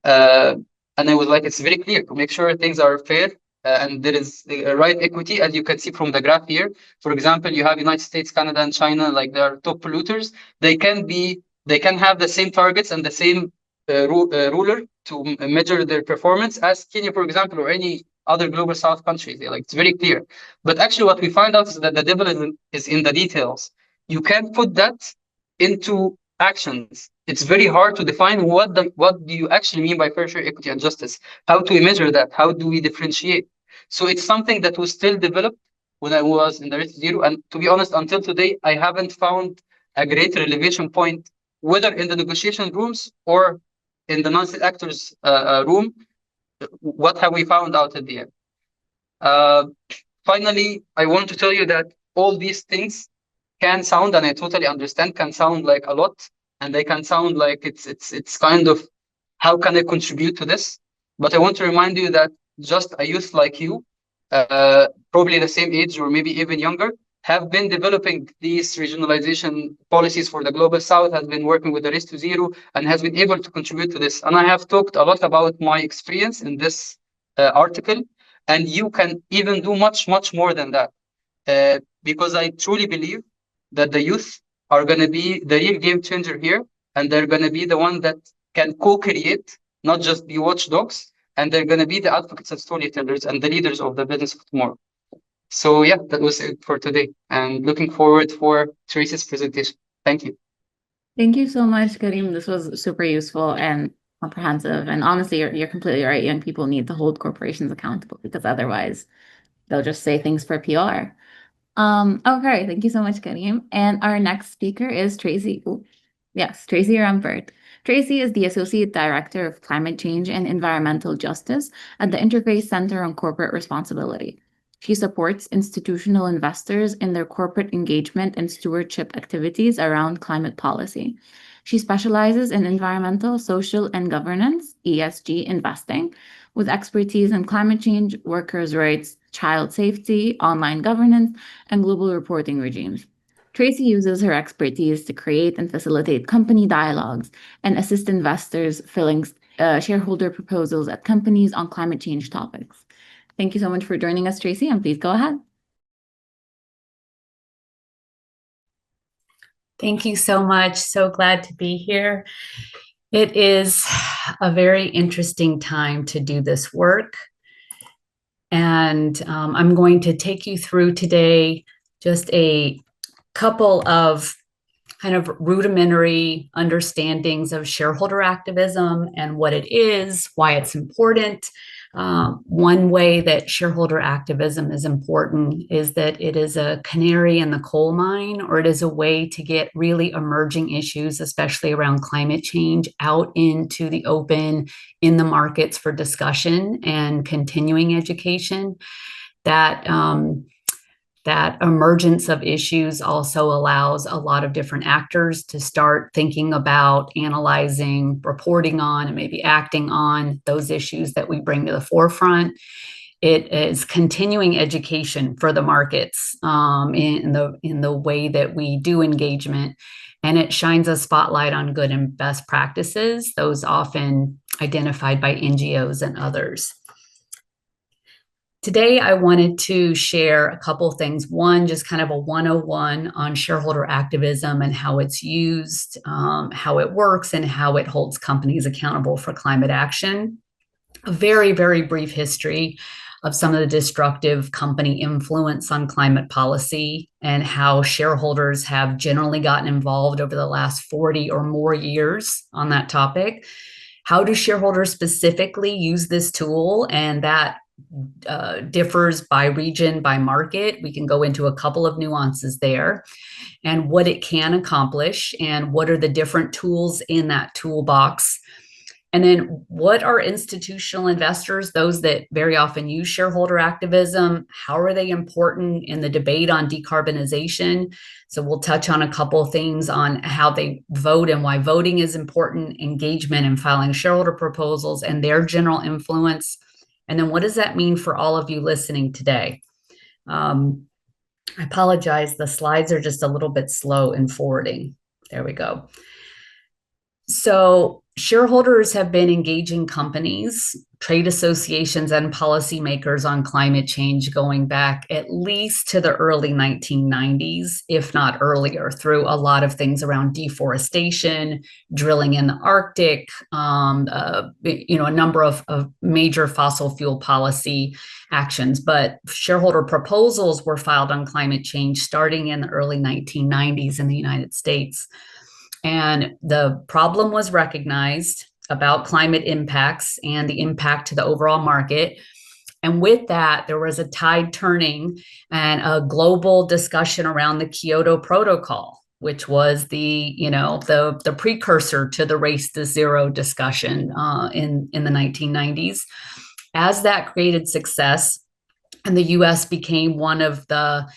And I was like, it's very clear to make sure things are fair and there is the right equity, as you can see from the graph here. For example, you have United States, Canada, and China, like they are top polluters. They can have the same targets and the same ruler to measure their performance as Kenya, for example, or any other global south countries. Like, it's very clear. But actually what we find out is that the devil is in the details. You can't put that into actions. It's very hard to define what do you actually mean by fair share, equity, and justice. How do we measure that? How do we differentiate? So it's something that was still developed when I was in the Race to Zero. And to be honest, until today, I haven't found a great relevation point, whether in the negotiation rooms or in the non-state actors room. What have we found out at the end? Finally, I want to tell you that all these things can sound, and I totally understand, can sound like a lot, and they can sound like it's kind of, how can I contribute to this? But I want to remind you that just a youth like you, probably the same age or maybe even younger, have been developing these regionalization policies for the global south, has been working with the Race to Zero, and has been able to contribute to this. And I have talked a lot about my experience in this article, and you can even do much, much more than that. Because I truly believe that the youth are going to be the real game changer here, and they're going to be the one that can co-create, not just be watchdogs, and they're going to be the advocates and storytellers and the leaders of the business of tomorrow. So yeah, that was it for today, and looking forward for Teresa's presentation. Thank you. Thank you so much, Karim. This was super useful and comprehensive. And honestly, you're completely right. Young people need to hold corporations accountable, because otherwise they'll just say things for PR. Okay, thank you so much, Karim. And our next speaker is Tracy. Ooh, yes, Tracy Rumford. Tracy is the Associate Director of Climate Change and Environmental Justice at the Interface Center on Corporate Responsibility. She supports institutional investors in their corporate engagement and stewardship activities around climate policy. She specializes in environmental, social, and governance, ESG investing, with expertise in climate change, workers' rights, child safety, online governance, and global reporting regimes. Tracy uses her expertise to create and facilitate company dialogues and assist investors filling shareholder proposals at companies on climate change topics. Thank you so much for joining us, Tracy, and please go ahead. Thank you so much. So glad to be here. It is a very interesting time to do this work. And I'm going to take you through today just a couple of kind of rudimentary understandings of shareholder activism and what it is, why it's important. One way that shareholder activism is important is that it is a canary in the coal mine, or it is a way to get really emerging issues, especially around climate change, out into the open in the markets for discussion and continuing education. That emergence of issues also allows a lot of different actors to start thinking about analyzing, reporting on, and maybe acting on those issues that we bring to the forefront. It is continuing education for the markets in the way that we do engagement, and it shines a spotlight on good and best practices, those often identified by NGOs and others. Today, I wanted to share a couple things. One, just kind of a 101 on shareholder activism and how it's used, how it works, and how it holds companies accountable for climate action. A very, very brief history of some of the destructive company influence on climate policy and how shareholders have generally gotten involved over the last 40 or more years on that topic. How do shareholders specifically use this tool? And that differs by region, by market. We can go into a couple of nuances there, and what it can accomplish, and what are the different tools in that toolbox. And then what are institutional investors, those that very often use shareholder activism, how are they important in the debate on decarbonization? So we'll touch on a couple of things on how they vote and why voting is important, engagement in filing shareholder proposals, and their general influence. And then what does that mean for all of you listening today? I apologize, the slides are just a little bit slow in forwarding. There we go. So shareholders have been engaging companies, trade associations, and policymakers on climate change going back at least to the early 1990s, if not earlier, through a lot of things around deforestation, drilling in the Arctic, a number of major fossil fuel policy actions. But shareholder proposals were filed on climate change starting in the early 1990s in the United States. And the problem was recognized about climate impacts and the impact to the overall market. And with that, there was a tide turning and a global discussion around the Kyoto Protocol, which was the precursor to the race to zero discussion in the 1990s. As that created success, and the U.S. became one of the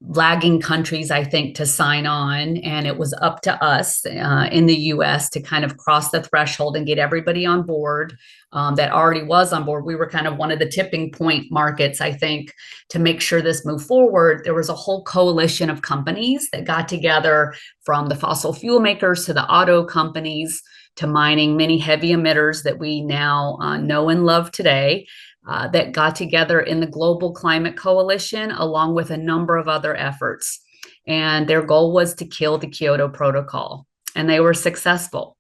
lagging countries, I think, to sign on. And it was up to us in the US to kind of cross the threshold and get everybody on board that already was on board. We were kind of one of the tipping point markets, I think, to make sure this moved forward. There was a whole coalition of companies that got together, from the fossil fuel makers to the auto companies to mining, many heavy emitters that we now know and love today. That got together in the Global Climate Coalition, along with a number of other efforts. And their goal was to kill the Kyoto Protocol. And they were successful.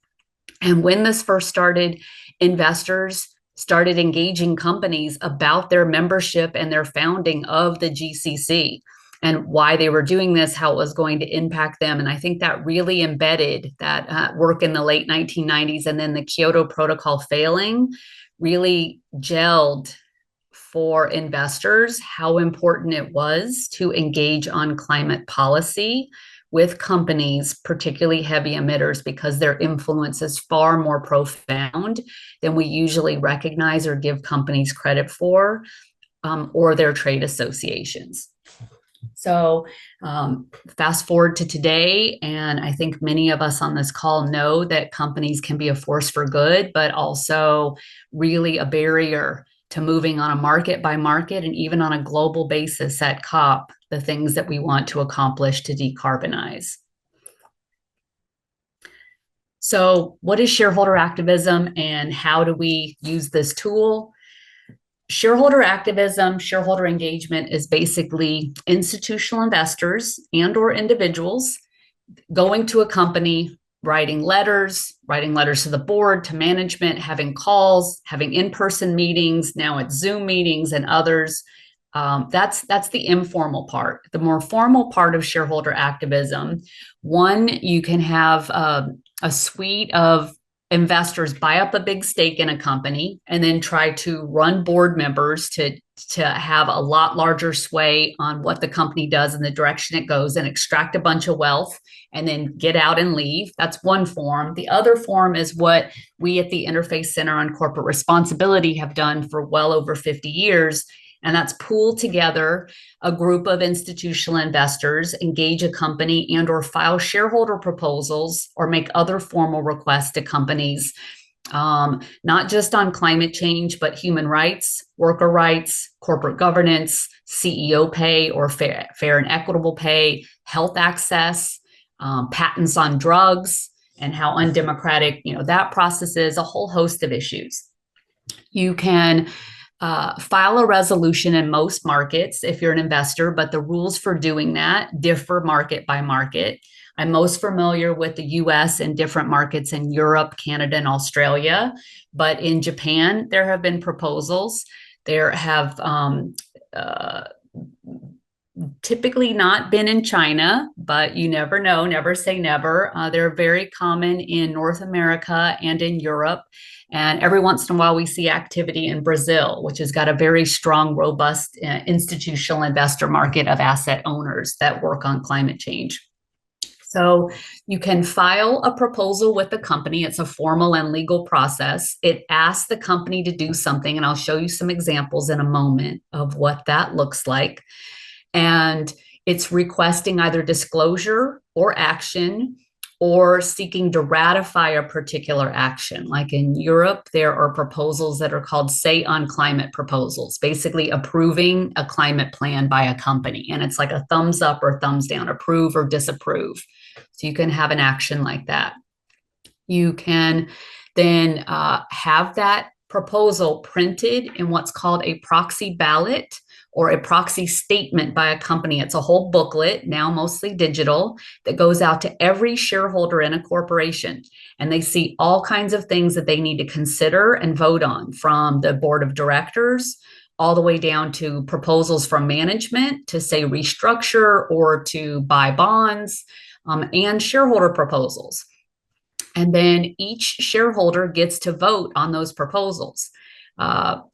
And when this first started, investors started engaging companies about their membership and their founding of the GCC, and why they were doing this, how it was going to impact them. And I think that really embedded that work in the late 1990s. And then the Kyoto Protocol failing really gelled for investors how important it was to engage on climate policy with companies, particularly heavy emitters, because their influence is far more profound than we usually recognize or give companies credit for, or their trade associations. So fast forward to today, and I think many of us on this call know that companies can be a force for good, but also really a barrier to moving on a market by market and even on a global basis at COP, the things that we want to accomplish to decarbonize. So what is shareholder activism and how do we use this tool? Shareholder activism, shareholder engagement is basically institutional investors and or individuals going to a company, writing letters to the board, to management, having calls, having in-person meetings, now it's Zoom meetings and others. That's the informal part. The more formal part of shareholder activism, one, you can have a suite of investors buy up a big stake in a company and then try to run board members to have a lot larger sway on what the company does and the direction it goes and extract a bunch of wealth and then get out and leave. That's one form. The other form is what we at the Interfaith Center on Corporate Responsibility have done for well over 50 years. And that's pool together a group of institutional investors, engage a company and or file shareholder proposals or make other formal requests to companies, not just on climate change, but human rights, worker rights, corporate governance, CEO pay or fair and equitable pay, health access, patents on drugs, and how undemocratic, that process is, a whole host of issues. You can file a resolution in most markets if you're an investor, but the rules for doing that differ market by market. I'm most familiar with the US and different markets in Europe, Canada, and Australia. But in Japan, there have been proposals. There have typically not been in China, but you never know, never say never. They're very common in North America and in Europe. And every once in a while, we see activity in Brazil, which has got a very strong, robust institutional investor market of asset owners that work on climate change. So you can file a proposal with the company. It's a formal and legal process. It asks the company to do something, and I'll show you some examples in a moment of what that looks like. And it's requesting either disclosure or action or seeking to ratify a particular action. Like in Europe, there are proposals that are called Say on Climate proposals, basically approving a climate plan by a company. And it's like a thumbs up or thumbs down, approve or disapprove. So you can have an action like that. You can then have that proposal printed in what's called a proxy ballot or a proxy statement by a company. It's a whole booklet, now mostly digital, that goes out to every shareholder in a corporation. And they see all kinds of things that they need to consider and vote on, from the board of directors all the way down to proposals from management to, say, restructure or to buy bonds, and shareholder proposals. And then each shareholder gets to vote on those proposals.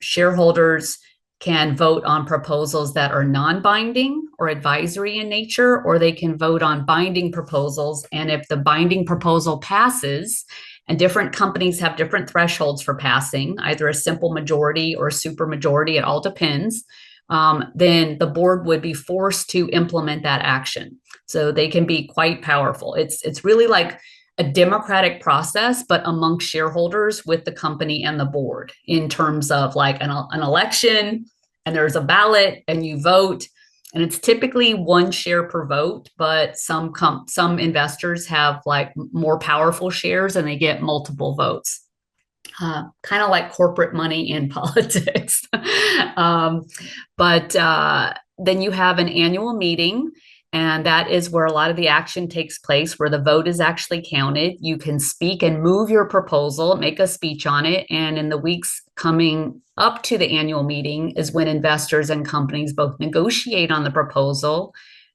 Shareholders can vote on proposals that are non-binding or advisory in nature, or they can vote on binding proposals. And if the binding proposal passes, and different companies have different thresholds for passing, either a simple majority or a super majority, it all depends, then the board would be forced to implement that action. So they can be quite powerful. It's really like a democratic process, but among shareholders with the company and the board, in terms of like an election, and there's a ballot and you vote, and it's typically one share per vote, but some investors have like more powerful shares and they get multiple votes. Kind of like corporate money in politics. But then you have an annual meeting, and that is where a lot of the action takes place, where the vote is actually counted. You can speak and move your proposal, make a speech on it. And in the weeks coming up to the annual meeting is when investors and companies both negotiate on the proposal,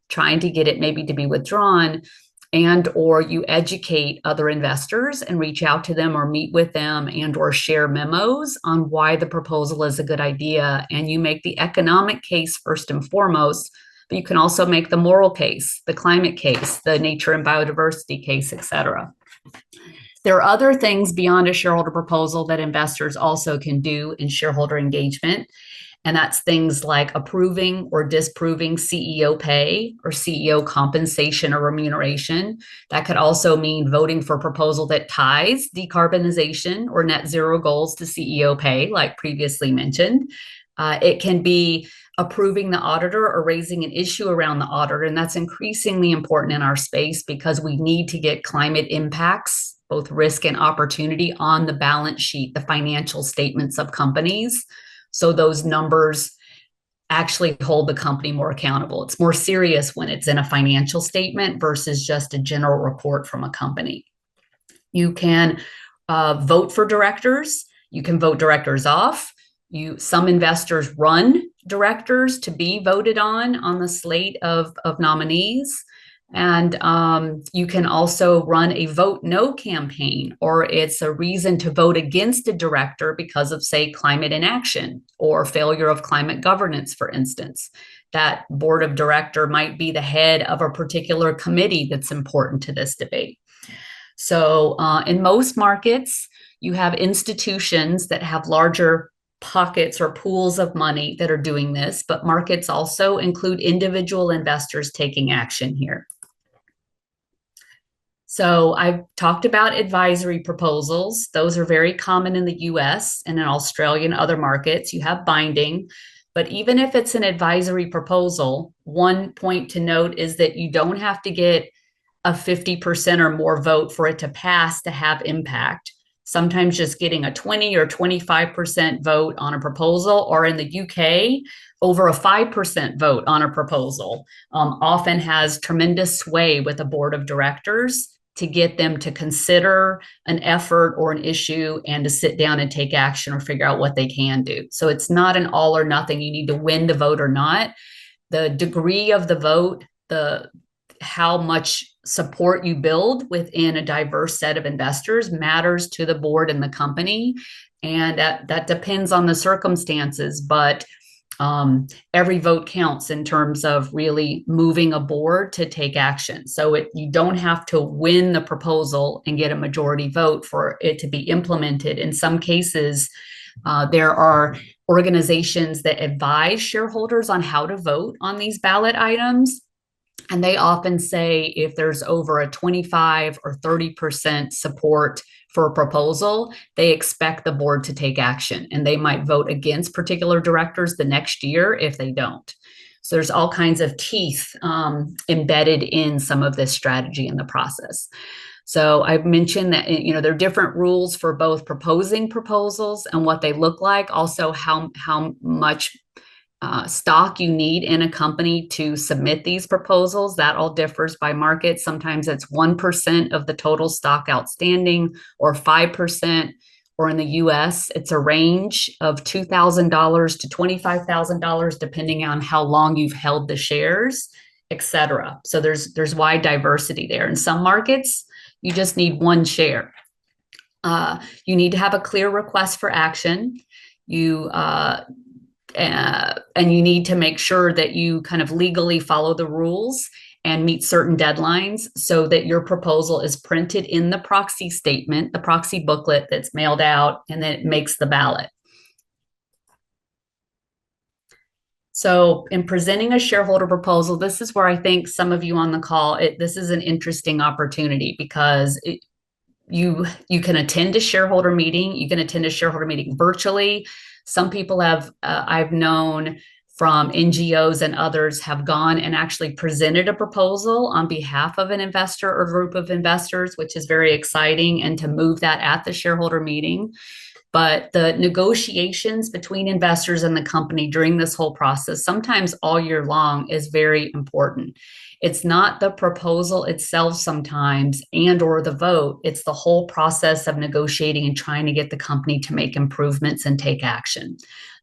trying to get it maybe to be withdrawn, and or you educate other investors and reach out to them or meet with them and or share memos on why the proposal is a good idea. And you make the economic case first and foremost, but you can also make the moral case, the climate case, the nature and biodiversity case, et cetera. There are other things beyond a shareholder proposal that investors also can do in shareholder engagement. And that's things like approving or disproving CEO pay or CEO compensation or remuneration. That could also mean voting for a proposal that ties decarbonization or net zero goals to CEO pay, like previously mentioned. It can be approving the auditor or raising an issue around the auditor. And that's increasingly important in our space because we need to get climate impacts, both risk and opportunity, on the balance sheet, the financial statements of companies. So those numbers actually hold the company more accountable. It's more serious when it's in a financial statement versus just a general report from a company. You can vote for directors. You can vote directors off. Some investors run directors to be voted on the slate of nominees. And you can also run a vote no campaign, or it's a reason to vote against a director because of, say, climate inaction or failure of climate governance, for instance. That board of director might be the head of a particular committee that's important to this debate. So in most markets, you have institutions that have larger pockets or pools of money that are doing this, but markets also include individual investors taking action here. So I've talked about advisory proposals. Those are very common in the US and in Australia and other markets. You have binding, but even if it's an advisory proposal, one point to note is that you don't have to get a 50% or more vote for it to pass to have impact. Sometimes just getting a 20 or 25% vote on a proposal, or in the UK, over a 5% vote on a proposal, often has tremendous sway with a board of directors to get them to consider an effort or an issue and to sit down and take action or figure out what they can do. So it's not an all or nothing. You need to win the vote or not. The degree of the vote, how much support you build within a diverse set of investors matters to the board and the company. And that depends on the circumstances, but every vote counts in terms of really moving a board to take action. So you don't have to win the proposal and get a majority vote for it to be implemented. In some cases, there are organizations that advise shareholders on how to vote on these ballot items. And they often say if there's over a 25 or 30% support for a proposal, they expect the board to take action, and they might vote against particular directors the next year if they don't. So there's all kinds of teeth embedded in some of this strategy in the process. So I've mentioned that, there are different rules for both proposing proposals and what they look like, also how much stock you need in a company to submit these proposals. That all differs by market. Sometimes it's 1% of the total stock outstanding, or 5%, or in the US, it's a range of $2,000 to $25,000, depending on how long you've held the shares, etc. So there's wide diversity there. In some markets, you just need one share. You need to have a clear request for action. And you need to make sure that you kind of legally follow the rules and meet certain deadlines so that your proposal is printed in the proxy statement, the proxy booklet that's mailed out, and then it makes the ballot. So in presenting a shareholder proposal, this is where I think some of you on the call, this is an interesting opportunity because you can attend a shareholder meeting. You can attend a shareholder meeting virtually. Some people I've known from NGOs and others have gone and actually presented a proposal on behalf of an investor or group of investors, which is very exciting, and to move that at the shareholder meeting. But the negotiations between investors and the company during this whole process, sometimes all year long, is very important. It's not the proposal itself sometimes or the vote. It's the whole process of negotiating and trying to get the company to make improvements and take action.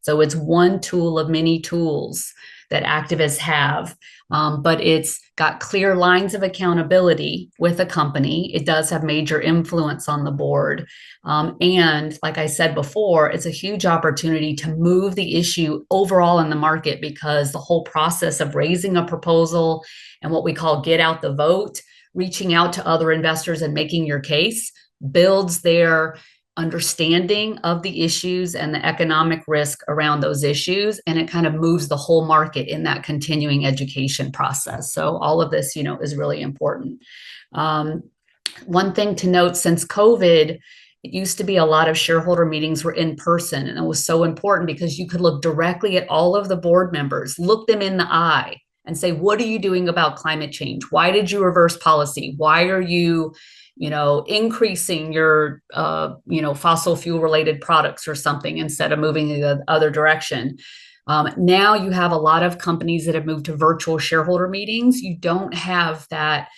So it's one tool of many tools that activists have, but it's got clear lines of accountability with a company. It does have major influence on the board. And like I said before, it's a huge opportunity to move the issue overall in the market, because the whole process of raising a proposal and what we call get out the vote, reaching out to other investors and making your case, builds their understanding of the issues and the economic risk around those issues, and it kind of moves the whole market in that continuing education process. So all of this, is really important. One thing to note, since COVID, it used to be a lot of shareholder meetings were in person, and it was so important because you could look directly at all of the board members, look them in the eye, and say, what are you doing about climate change? Why did you reverse policy? Why are you increasing your, fossil fuel related products or something instead of moving in the other direction? Now you have a lot of companies that have moved to virtual shareholder meetings. You don't have that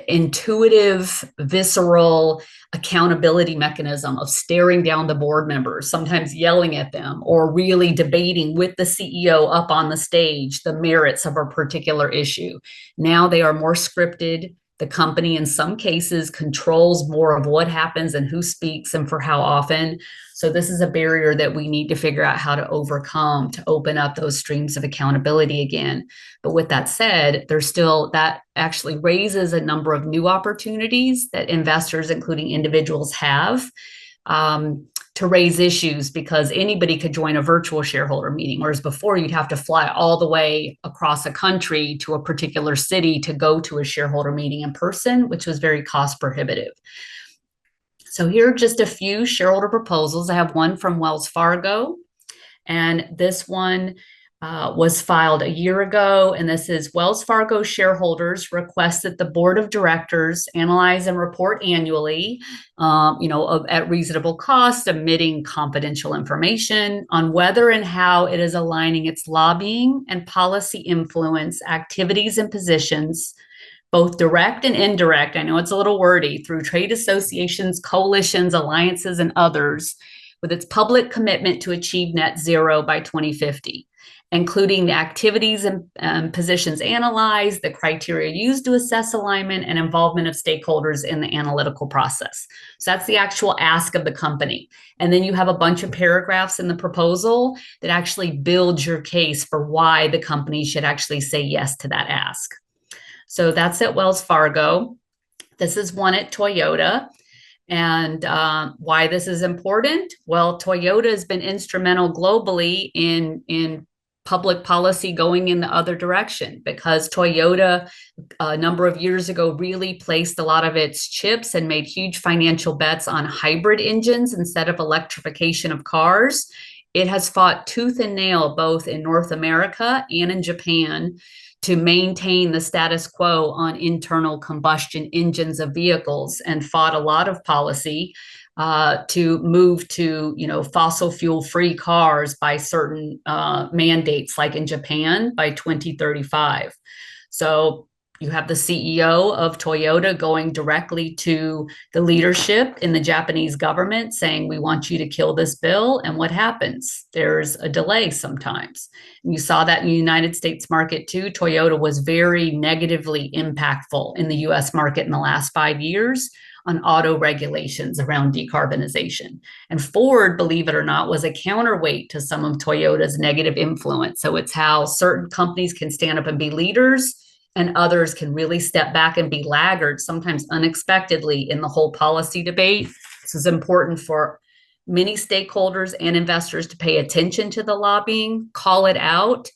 intuitive, visceral accountability mechanism of staring down the board members, sometimes yelling at them, or really debating with the CEO up on the stage the merits of a particular issue. Now they are more scripted. The company, in some cases, controls more of what happens and who speaks and for how often. So this is a barrier that we need to figure out how to overcome to open up those streams of accountability again. But with that said, that actually raises a number of new opportunities that investors, including individuals, have to raise issues, because anybody could join a virtual shareholder meeting, whereas before you'd have to fly all the way across a country to a particular city to go to a shareholder meeting in person, which was very cost prohibitive. So here are just a few shareholder proposals. I have one from Wells Fargo, and this one was filed a year ago, and this is: Wells Fargo shareholders request that the board of directors analyze and report annually, at reasonable cost, omitting confidential information, on whether and how it is aligning its lobbying and policy influence activities and positions, both direct and indirect, I know it's a little wordy, through trade associations, coalitions, alliances, and others, with its public commitment to achieve net zero by 2050. Including the activities and positions analyzed, the criteria used to assess alignment, and involvement of stakeholders in the analytical process. So that's the actual ask of the company. And then you have a bunch of paragraphs in the proposal that actually build your case for why the company should actually say yes to that ask. So that's at Wells Fargo. This is one at Toyota. And why this is important? Well, Toyota has been instrumental globally in public policy going in the other direction, because Toyota a number of years ago really placed a lot of its chips and made huge financial bets on hybrid engines instead of electrification of cars. It has fought tooth and nail both in North America and in Japan to maintain the status quo on internal combustion engines of vehicles, and fought a lot of policy to move to fossil fuel free cars by certain mandates, like in Japan by 2035. So you have the CEO of Toyota going directly to the leadership in the Japanese government saying, we want you to kill this bill. And what happens? There's a delay sometimes. And you saw that in the United States market too. Toyota was very negatively impactful in the US market in the last 5 years on auto regulations around decarbonization. And Ford, believe it or not, was a counterweight to some of Toyota's negative influence. So it's how certain companies can stand up and be leaders, and others can really step back and be laggards, sometimes unexpectedly, in the whole policy debate. This is important for many stakeholders and investors to pay attention to the lobbying, call it out,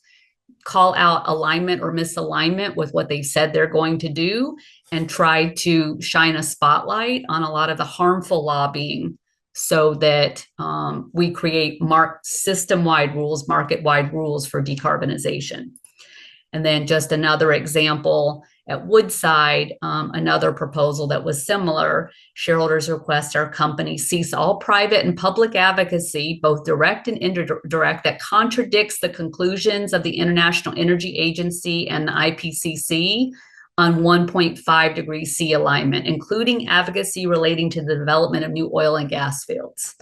call out alignment or misalignment with what they said they're going to do, and try to shine a spotlight on a lot of the harmful lobbying, so that we create system-wide rules, market-wide rules for decarbonization. And then just another example at Woodside, another proposal that was similar. Shareholders request our company cease all private and public advocacy, both direct and indirect, that contradicts the conclusions of the International Energy Agency and the IPCC on 1.5 degrees C alignment, including advocacy relating to the development of new oil and gas fields.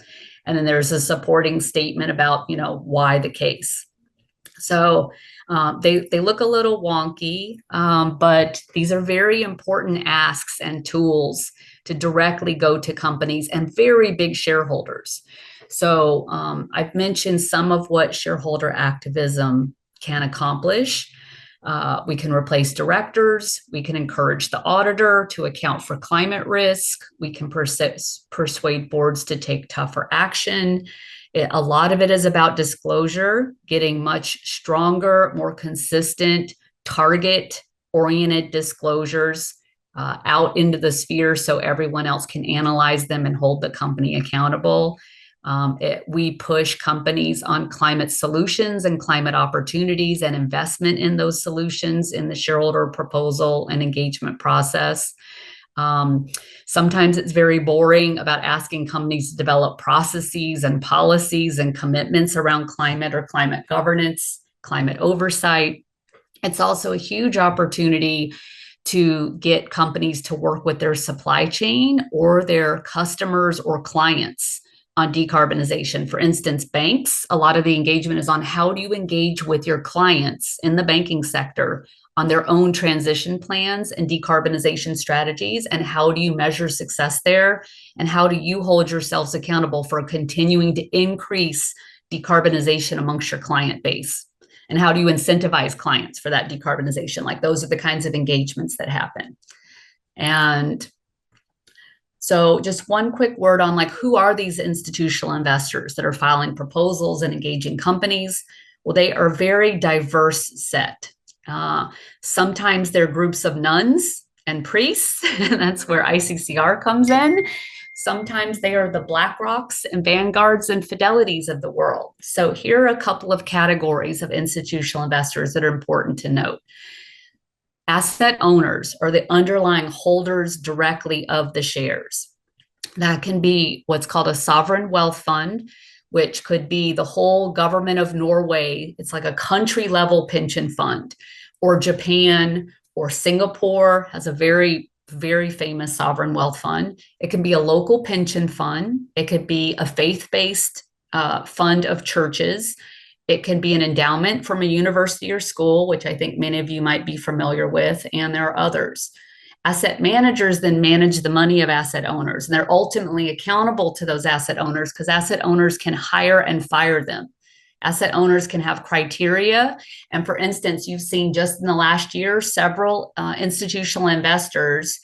And then there's a supporting statement about, why the case. So they look a little wonky, but these are very important asks and tools to directly go to companies and very big shareholders. So I've mentioned some of what shareholder activism can accomplish. We can replace directors. We can encourage the auditor to account for climate risk. We can persuade boards to take tougher action. A lot of it is about disclosure, getting much stronger, more consistent, target-oriented disclosures out into the sphere so everyone else can analyze them and hold the company accountable. We push companies on climate solutions and climate opportunities and investment in those solutions in the shareholder proposal and engagement process. Sometimes it's very boring about asking companies to develop processes and policies and commitments around climate or climate governance, climate oversight. It's also a huge opportunity to get companies to work with their supply chain or their customers or clients on decarbonization. For instance, banks, a lot of the engagement is on how do you engage with your clients in the banking sector on their own transition plans and decarbonization strategies, and how do you measure success there, and how do you hold yourselves accountable for continuing to increase decarbonization amongst your client base, and how do you incentivize clients for that decarbonization? Like, those are the kinds of engagements that happen. And so just one quick word on, like, who are these institutional investors that are filing proposals and engaging companies? Well, they are a very diverse set. Sometimes they're groups of nuns and priests, and that's where ICCR comes in. Sometimes they are the BlackRocks and Vanguards and Fidelities of the world. So here are a couple of categories of institutional investors that are important to note. Asset owners are the underlying holders directly of the shares. That can be what's called a sovereign wealth fund, which could be the whole government of Norway. It's like a country level pension fund, or Japan or Singapore has a very famous sovereign wealth fund. It can be a local pension fund. It could be a faith-based fund of churches. It can be an endowment from a university or school, which I think many of you might be familiar with, and there are others. Asset managers then manage the money of asset owners, and they're ultimately accountable to those asset owners because asset owners can hire and fire them. Asset owners can have criteria. And for instance, you've seen just in the last year, several institutional investors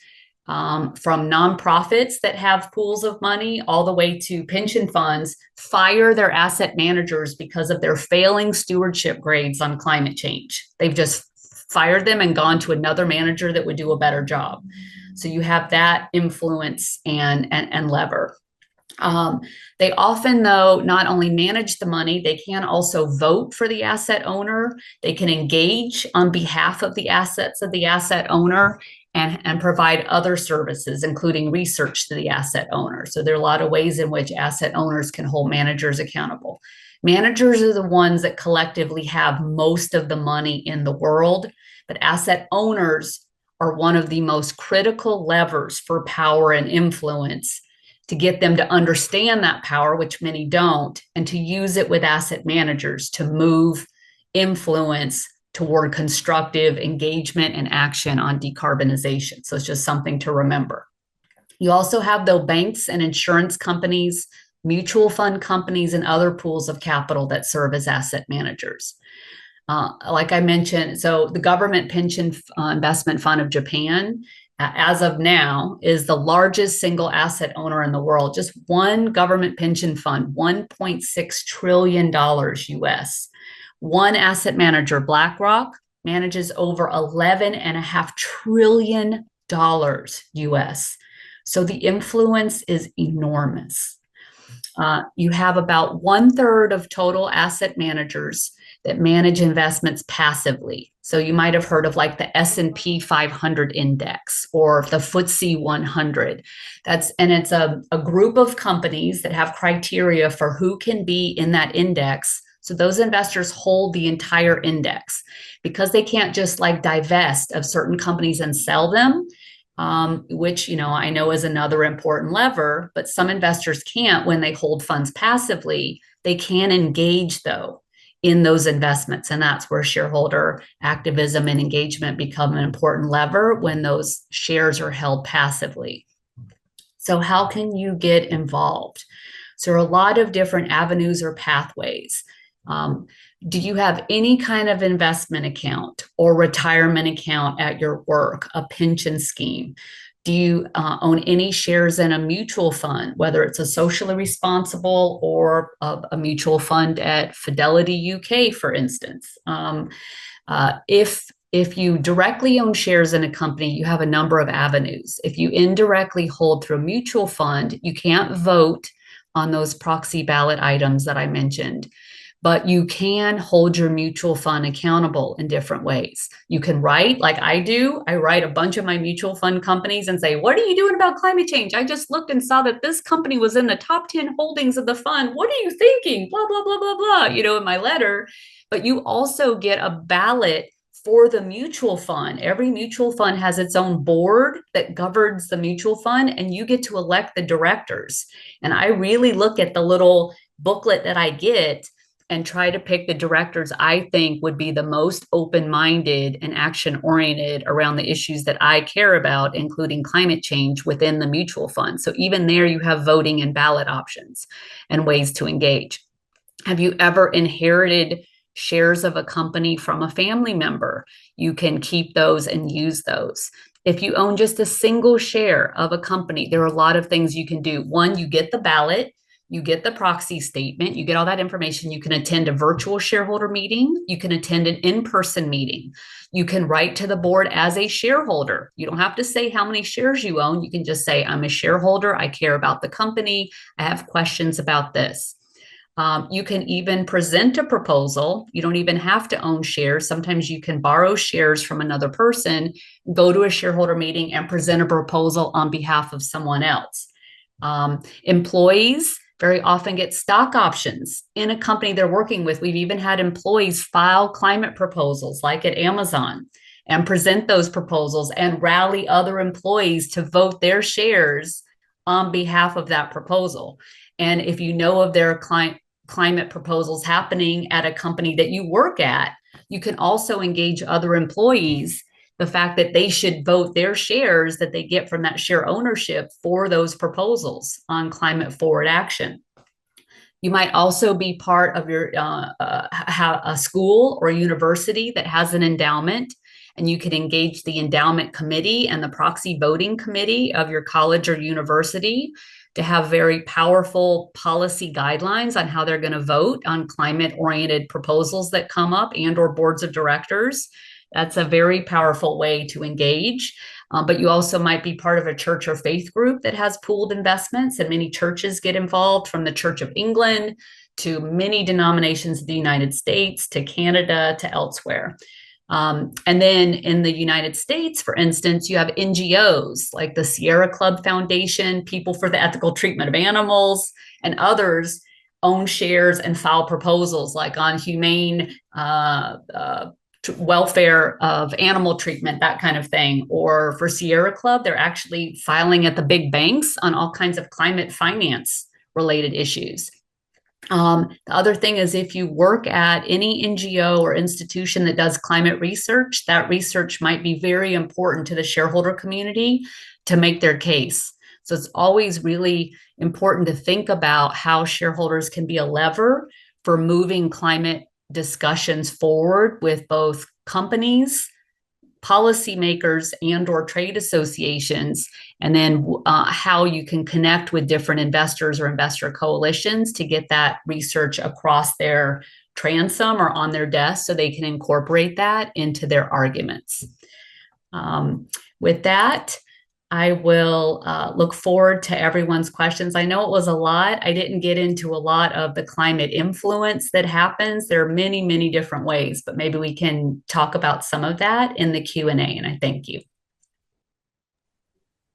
from nonprofits that have pools of money all the way to pension funds fire their asset managers because of their failing stewardship grades on climate change. They've just fired them and gone to another manager that would do a better job. So you have that influence and lever. They often, though, not only manage the money, they can also vote for the asset owner. They can engage on behalf of the assets of the asset owner and provide other services, including research to the asset owner. So there are a lot of ways in which asset owners can hold managers accountable. Managers are the ones that collectively have most of the money in the world, but asset owners are one of the most critical levers for power and influence to get them to understand that power, which many don't, and to use it with asset managers to move influence toward constructive engagement and action on decarbonization. So it's just something to remember. You also have, though, banks and insurance companies, mutual fund companies, and other pools of capital that serve as asset managers. Like I mentioned, so the government pension investment fund of Japan, as of now, is the largest single asset owner in the world. Just one government pension fund, $1.6 trillion US. One asset manager, BlackRock, manages over $11.5 trillion US. So the influence is enormous. You have about 1/3 of total asset managers that manage investments passively. So you might have heard of like the S&P 500 index or the FTSE 100. It's a group of companies that have criteria for who can be in that index. So those investors hold the entire index because they can't just like divest of certain companies and sell them. Which, I know is another important lever, but some investors can't when they hold funds passively. They can engage, though, in those investments. And that's where shareholder activism and engagement become an important lever when those shares are held passively. So how can you get involved? So there are a lot of different avenues or pathways. Do you have any kind of investment account or retirement account at your work, a pension scheme? Do you own any shares in a mutual fund, whether it's a socially responsible or a mutual fund at Fidelity UK, for instance? If you directly own shares in a company, you have a number of avenues. If you indirectly hold through a mutual fund, you can't vote on those proxy ballot items that I mentioned, but you can hold your mutual fund accountable in different ways. You can write, like I do. I write a bunch of my mutual fund companies and say, what are you doing about climate change? I just looked and saw that this company was in the top 10 holdings of the fund. What are you thinking? Blah, blah, blah, blah, blah, in my letter. But you also get a ballot for the mutual fund. Every mutual fund has its own board that governs the mutual fund, and you get to elect the directors. And I really look at the little booklet that I get and try to pick the directors I think would be the most open-minded and action-oriented around the issues that I care about, including climate change within the mutual fund. So even there, you have voting and ballot options and ways to engage. Have you ever inherited shares of a company from a family member? You can keep those and use those. If you own just a single share of a company, there are a lot of things you can do. One, you get the ballot, you get the proxy statement, you get all that information. You can attend a virtual shareholder meeting, you can attend an in-person meeting. You can write to the board as a shareholder. You don't have to say how many shares you own. You can just say, I'm a shareholder, I care about the company, I have questions about this. You can even present a proposal. You don't even have to own shares. Sometimes you can borrow shares from another person, go to a shareholder meeting and present a proposal on behalf of someone else. Employees very often get stock options in a company they're working with. We've even had employees file climate proposals like at Amazon and present those proposals and rally other employees to vote their shares on behalf of that proposal. And if you know of their climate proposals happening at a company that you work at, you can also engage other employees, the fact that they should vote their shares that they get from that share ownership for those proposals on climate forward action. You might also be part of your a school or a university that has an endowment, and you can engage the endowment committee and the proxy voting committee of your college or university to have very powerful policy guidelines on how they're going to vote on climate-oriented proposals that come up, and or boards of directors. That's a very powerful way to engage. But you also might be part of a church or faith group that has pooled investments, and many churches get involved, from the Church of England to many denominations of the United States to Canada to elsewhere. And then in the United States, for instance, you have NGOs like the Sierra Club Foundation, People for the Ethical Treatment of Animals, and others own shares and file proposals like on humane welfare of animal treatment, that kind of thing. Or for Sierra Club, they're actually filing at the big banks on all kinds of climate finance related issues. The other thing is, if you work at any NGO or institution that does climate research, that research might be very important to the shareholder community to make their case. So it's always really important to think about how shareholders can be a lever for moving climate discussions forward with both companies, policymakers, and or trade associations, and then how you can connect with different investors or investor coalitions to get that research across their transom or on their desk so they can incorporate that into their arguments. With that, I will look forward to everyone's questions. I know it was a lot. I didn't get into a lot of the climate influence that happens. There are many, many different ways, but maybe we can talk about some of that in the Q&A, and I thank you.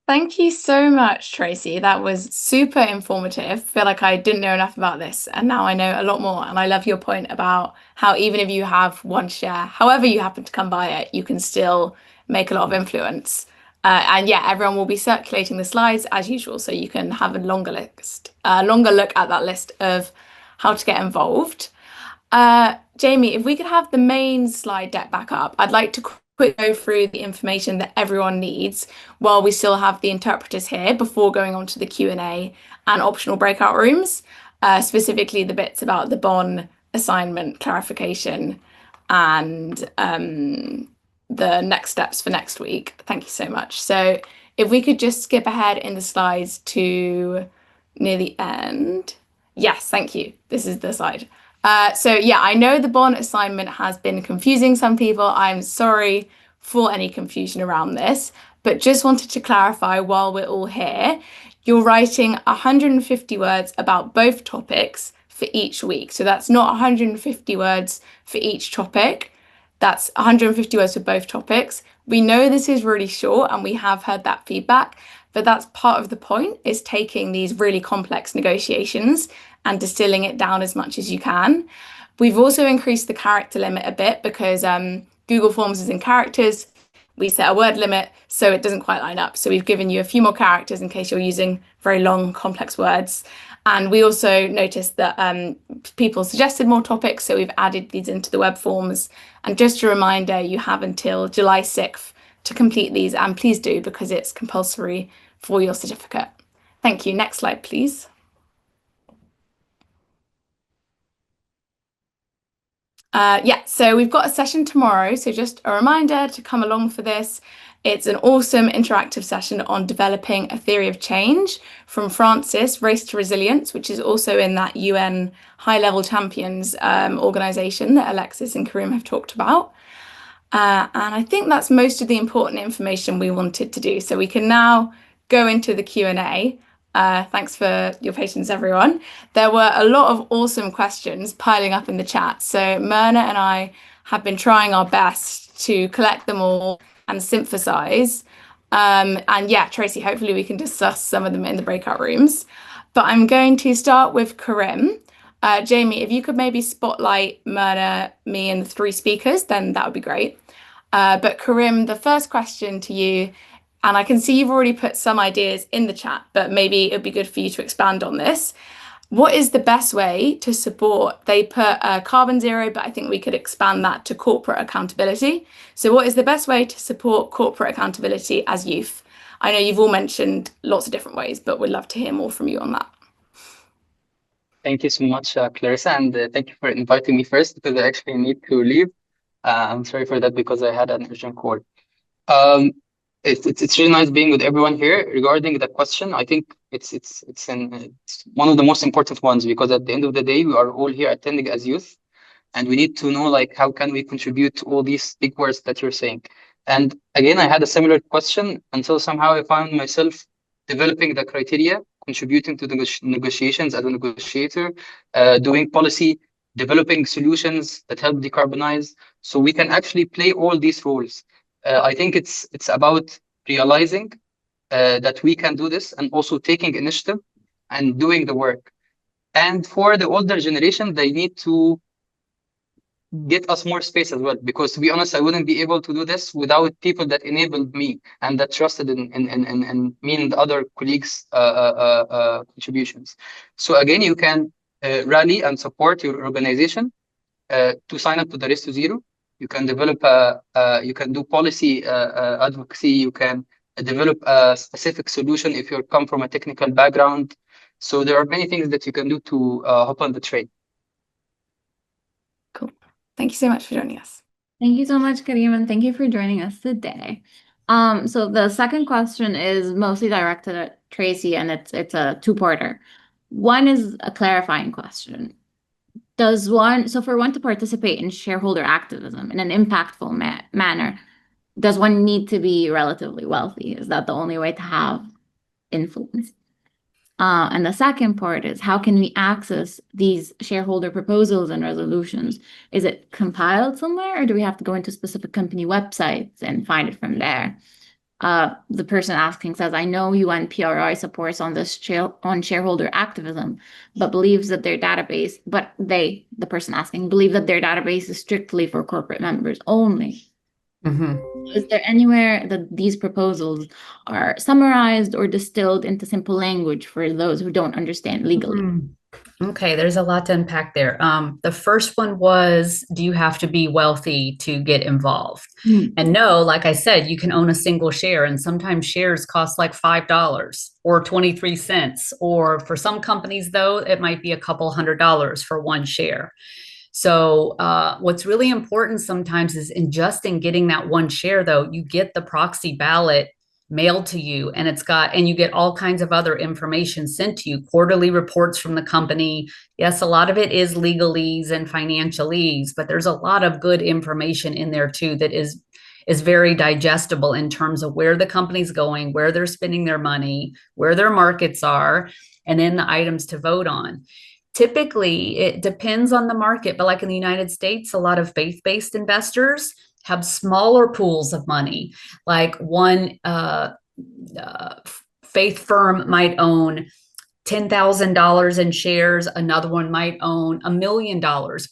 Thank you so much, Tracy. That was super informative. I feel like I didn't know enough about this, and now I know a lot more. And I love your point about how even if you have one share, however you happen to come by it, you can still make a lot of influence. And yeah, everyone will be circulating the slides as usual, so you can have a longer look at that list of how to get involved. Jamie, if we could have the main slide deck back up, I'd like to quickly go through the information that everyone needs while we still have the interpreters here before going on to the Q&A and optional breakout rooms, specifically the bits about the BON assignment clarification and the next steps for next week. Thank you so much. So if we could just skip ahead in the slides to near the end. Yes, thank you. This is the slide. So yeah, I know the bond assignment has been confusing some people. I'm sorry for any confusion around this, but just wanted to clarify while we're all here, you're writing 150 words about both topics for each week. So that's not 150 words for each topic. That's 150 words for both topics. We know this is really short and we have heard that feedback, but that's part of the point, is taking these really complex negotiations and distilling it down as much as you can. We've also increased the character limit a bit because Google Forms is in characters. We set a word limit, so it doesn't quite line up. So we've given you a few more characters in case you're using very long, complex words. And we also noticed that people suggested more topics, so we've added these into the web forms. And just a reminder, you have until July 6th to complete these, and please do, because it's compulsory for your certificate. Thank you. Next slide, please. Yeah, so we've got a session tomorrow, so just a reminder to come along for this. It's an awesome interactive session on developing a theory of change from Francis, Race to Resilience, which is also in that UN high-level champions organization that Alexis and Karim have talked about. And I think that's most of the important information we wanted to do. So we can now go into the Q&A. Thanks for your patience, everyone. There were a lot of awesome questions piling up in the chat. So Myrna and I have been trying our best to collect them all and synthesize. And yeah, Tracy, hopefully we can discuss some of them in the breakout rooms. But I'm going to start with Karim. Jamie, if you could maybe spotlight Myrna, me, and the three speakers, then that would be great. But Karim, the first question to you, and I can see you've already put some ideas in the chat, but maybe it'd be good for you to expand on this. What is the best way to support? They put carbon zero, but I think we could expand that to corporate accountability. So what is the best way to support corporate accountability as youth? I know you've all mentioned lots of different ways, but we'd love to hear more from you on that. Thank you so much, Clarissa, and thank you for inviting me first, because I actually need to leave. I'm sorry for that because I had an urgent call. It's really nice being with everyone here. Regarding the question, I think it's one of the most important ones, because at the end of the day, we are all here attending as youth, and we need to know, like, how can we contribute to all these big words that you're saying. And again, I had a similar question until somehow I found myself developing the criteria, contributing to the negotiations as a negotiator, doing policy, developing solutions that help decarbonize. So we can actually play all these roles. I think it's about realizing that we can do this, and also taking initiative and doing the work. And for the older generation, they need to get us more space as well, because to be honest, I wouldn't be able to do this without people that enabled me and that trusted in me and the other colleagues' contributions. So again, you can rally and support your organization to sign up to the Race to Zero. You can develop you can do policy advocacy. You can develop a specific solution if you come from a technical background. So there are many things that you can do to hop on the train. Cool. Thank you so much for joining us. Thank you so much, Karim, and thank you for joining us today. So the second question is mostly directed at Tracy, and it's a two-parter. One is a clarifying question. For one to participate in shareholder activism in an impactful manner, does one need to be relatively wealthy? Is that the only way to have influence? And the second part is, how can we access these shareholder proposals and resolutions? Is it compiled somewhere, or do we have to go into specific company websites and find it from there? The person asking says, I know UNPRI supports on shareholder activism, but believes that their database, the person asking, believe that their database is strictly for corporate members only. Is there anywhere that these proposals are summarized or distilled into simple language for those who don't understand legally? Okay, there's a lot to unpack there. The first one was, do you have to be wealthy to get involved? And no, like I said, you can own a single share, and sometimes shares cost like $5 or 23 cents. Or for some companies, though, it might be a couple $100 for one share. So what's really important sometimes is in getting that one share, though, you get the proxy ballot mailed to you, and you get all kinds of other information sent to you, quarterly reports from the company. Yes, a lot of it is legalese and financialese, but there's a lot of good information in there too that is very digestible in terms of where the company's going, where they're spending their money, where their markets are, and then the items to vote on. Typically, it depends on the market, but like in the United States, a lot of faith-based investors have smaller pools of money. Like one faith firm might own $10,000 in shares, another one might own $1 million,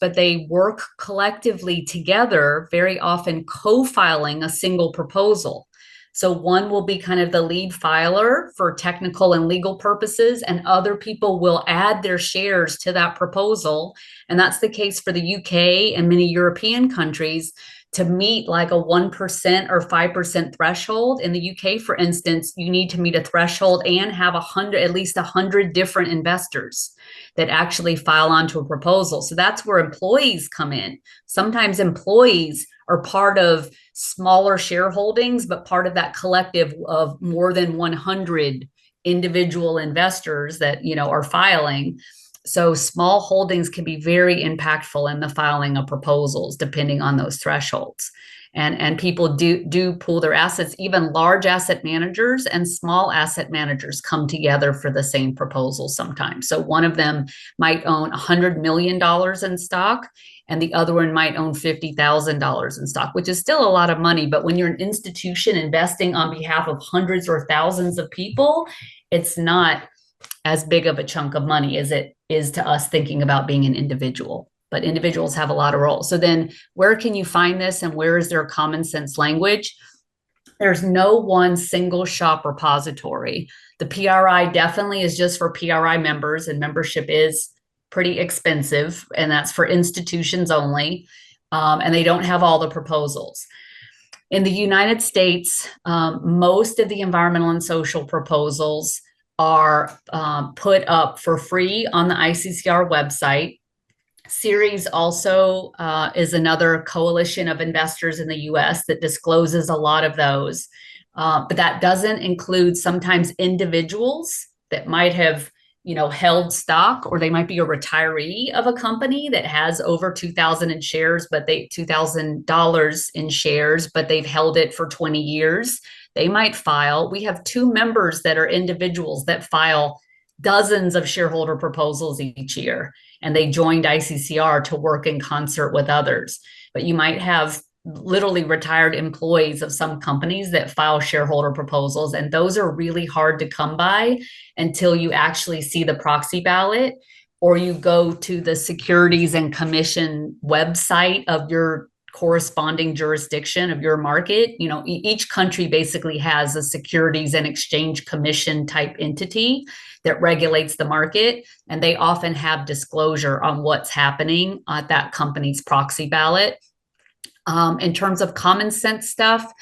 but they work collectively together, very often co-filing a single proposal. So one will be kind of the lead filer for technical and legal purposes, and other people will add their shares to that proposal. And that's the case for the UK and many European countries. To meet like a 1% or 5% threshold in the UK, for instance, you need to meet a threshold and have at least 100 different investors that actually file onto a proposal. So that's where employees come in. Sometimes employees are part of smaller shareholdings, but part of that collective of more than 100 individual investors that, are filing. So small holdings can be very impactful in the filing of proposals, depending on those thresholds. And people do pool their assets. Even large asset managers and small asset managers come together for the same proposal sometimes. So one of them might own $100 million in stock, and the other one might own $50,000 in stock, which is still a lot of money. But when you're an institution investing on behalf of hundreds or thousands of people, it's not as big of a chunk of money as it is to us thinking about being an individual. But individuals have a lot of roles. So then where can you find this, and where is there common sense language? There's no one single shop repository. The PRI definitely is just for PRI members, and membership is pretty expensive, and that's for institutions only. And they don't have all the proposals. In the United States, most of the environmental and social proposals are put up for free on the ICCR website. Ceres also is another coalition of investors in the US that discloses a lot of those. But that doesn't include sometimes individuals that might have held stock, or they might be a retiree of a company that has over 2,000 in shares, but $2,000 in shares, but they've held it for 20 years. They might file. We have 2 members that are individuals that file dozens of shareholder proposals each year, and they joined ICCR to work in concert with others. But you might have literally retired employees of some companies that file shareholder proposals, and those are really hard to come by until you actually see the proxy ballot, or you go to the Securities and Commission website of your corresponding jurisdiction of your market. Each country basically has a Securities and Exchange Commission type entity that regulates the market, and they often have disclosure on what's happening at that company's proxy ballot. In terms of common sense stuff,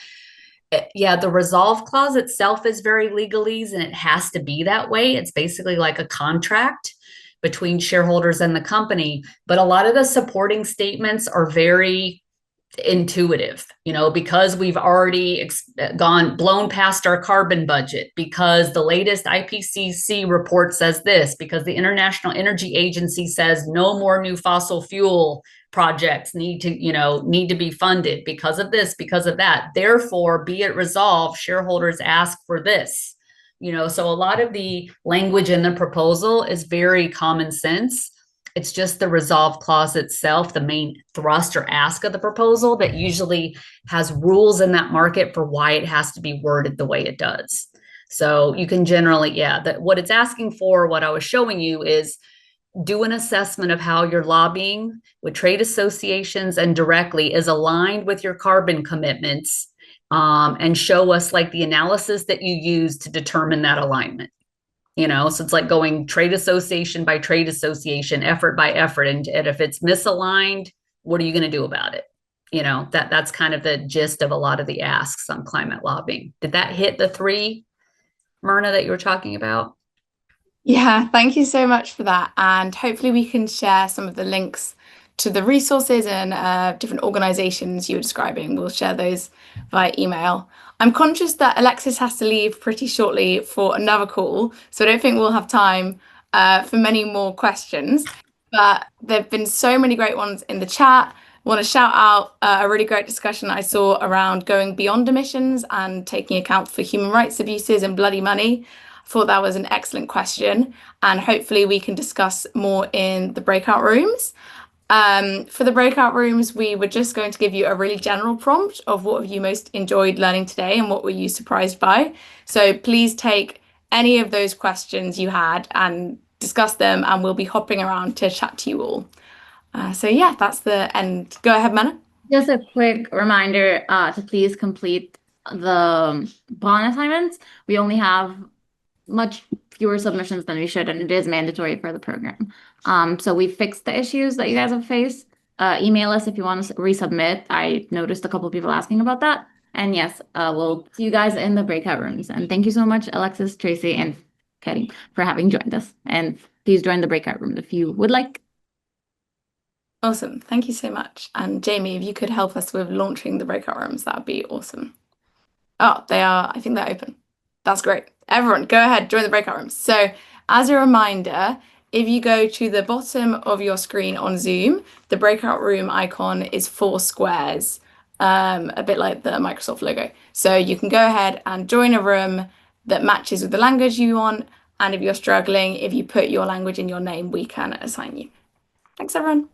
the resolve clause itself is very legalese, and it has to be that way. It's basically like a contract between shareholders and the company. But a lot of the supporting statements are very intuitive, because we've already blown past our carbon budget, because the latest IPCC report says this, because the International Energy Agency says no more new fossil fuel projects need to be funded, because of this, because of that. Therefore, be it resolved, shareholders ask for this. So a lot of the language in the proposal is very common sense. It's just the resolve clause itself, the main thrust or ask of the proposal, that usually has rules in that market for why it has to be worded the way it does. So you can generally, what it's asking for, what I was showing you, is do an assessment of how your lobbying with trade associations and directly is aligned with your carbon commitments, and show us like the analysis that you use to determine that alignment. So it's like going trade association by trade association, effort by effort. And if it's misaligned, what are you going to do about it? That's kind of the gist of a lot of the asks on climate lobbying. Did that hit the 3, Myrna, that you were talking about? Yeah, thank you so much for that. And hopefully we can share some of the links to the resources and different organizations you were describing. We'll share those via email. I'm conscious that Alexis has to leave pretty shortly for another call, so I don't think we'll have time for many more questions. But there have been so many great ones in the chat. I want to shout out a really great discussion I saw around going beyond emissions and taking account for human rights abuses and bloody money. I thought that was an excellent question, and hopefully we can discuss more in the breakout rooms. For the breakout rooms, we were just going to give you a really general prompt of what have you most enjoyed learning today and what were you surprised by. So please take any of those questions you had and discuss them, and we'll be hopping around to chat to you all. So yeah, that's the end. Go ahead, Mana. Just a quick reminder to please complete the bond assignments. We only have much fewer submissions than we should, and it is mandatory for the program. So we fixed the issues that you guys have faced. Email us if you want to resubmit. I noticed a couple of people asking about that. And yes, we'll see you guys in the breakout rooms. And thank you so much, Alexis, Tracy, and Katie, for having joined us. And please join the breakout room if you would like. Awesome. Thank you so much. And Jamie, if you could help us with launching the breakout rooms, that would be awesome. Oh, I think they're open. That's great. Everyone, go ahead, join the breakout rooms. So as a reminder, if you go to the bottom of your screen on Zoom, the breakout room icon is 4 squares, a bit like the Microsoft logo. So you can go ahead and join a room that matches with the language you want. And if you're struggling, if you put your language in your name, we can assign you. Thanks, everyone.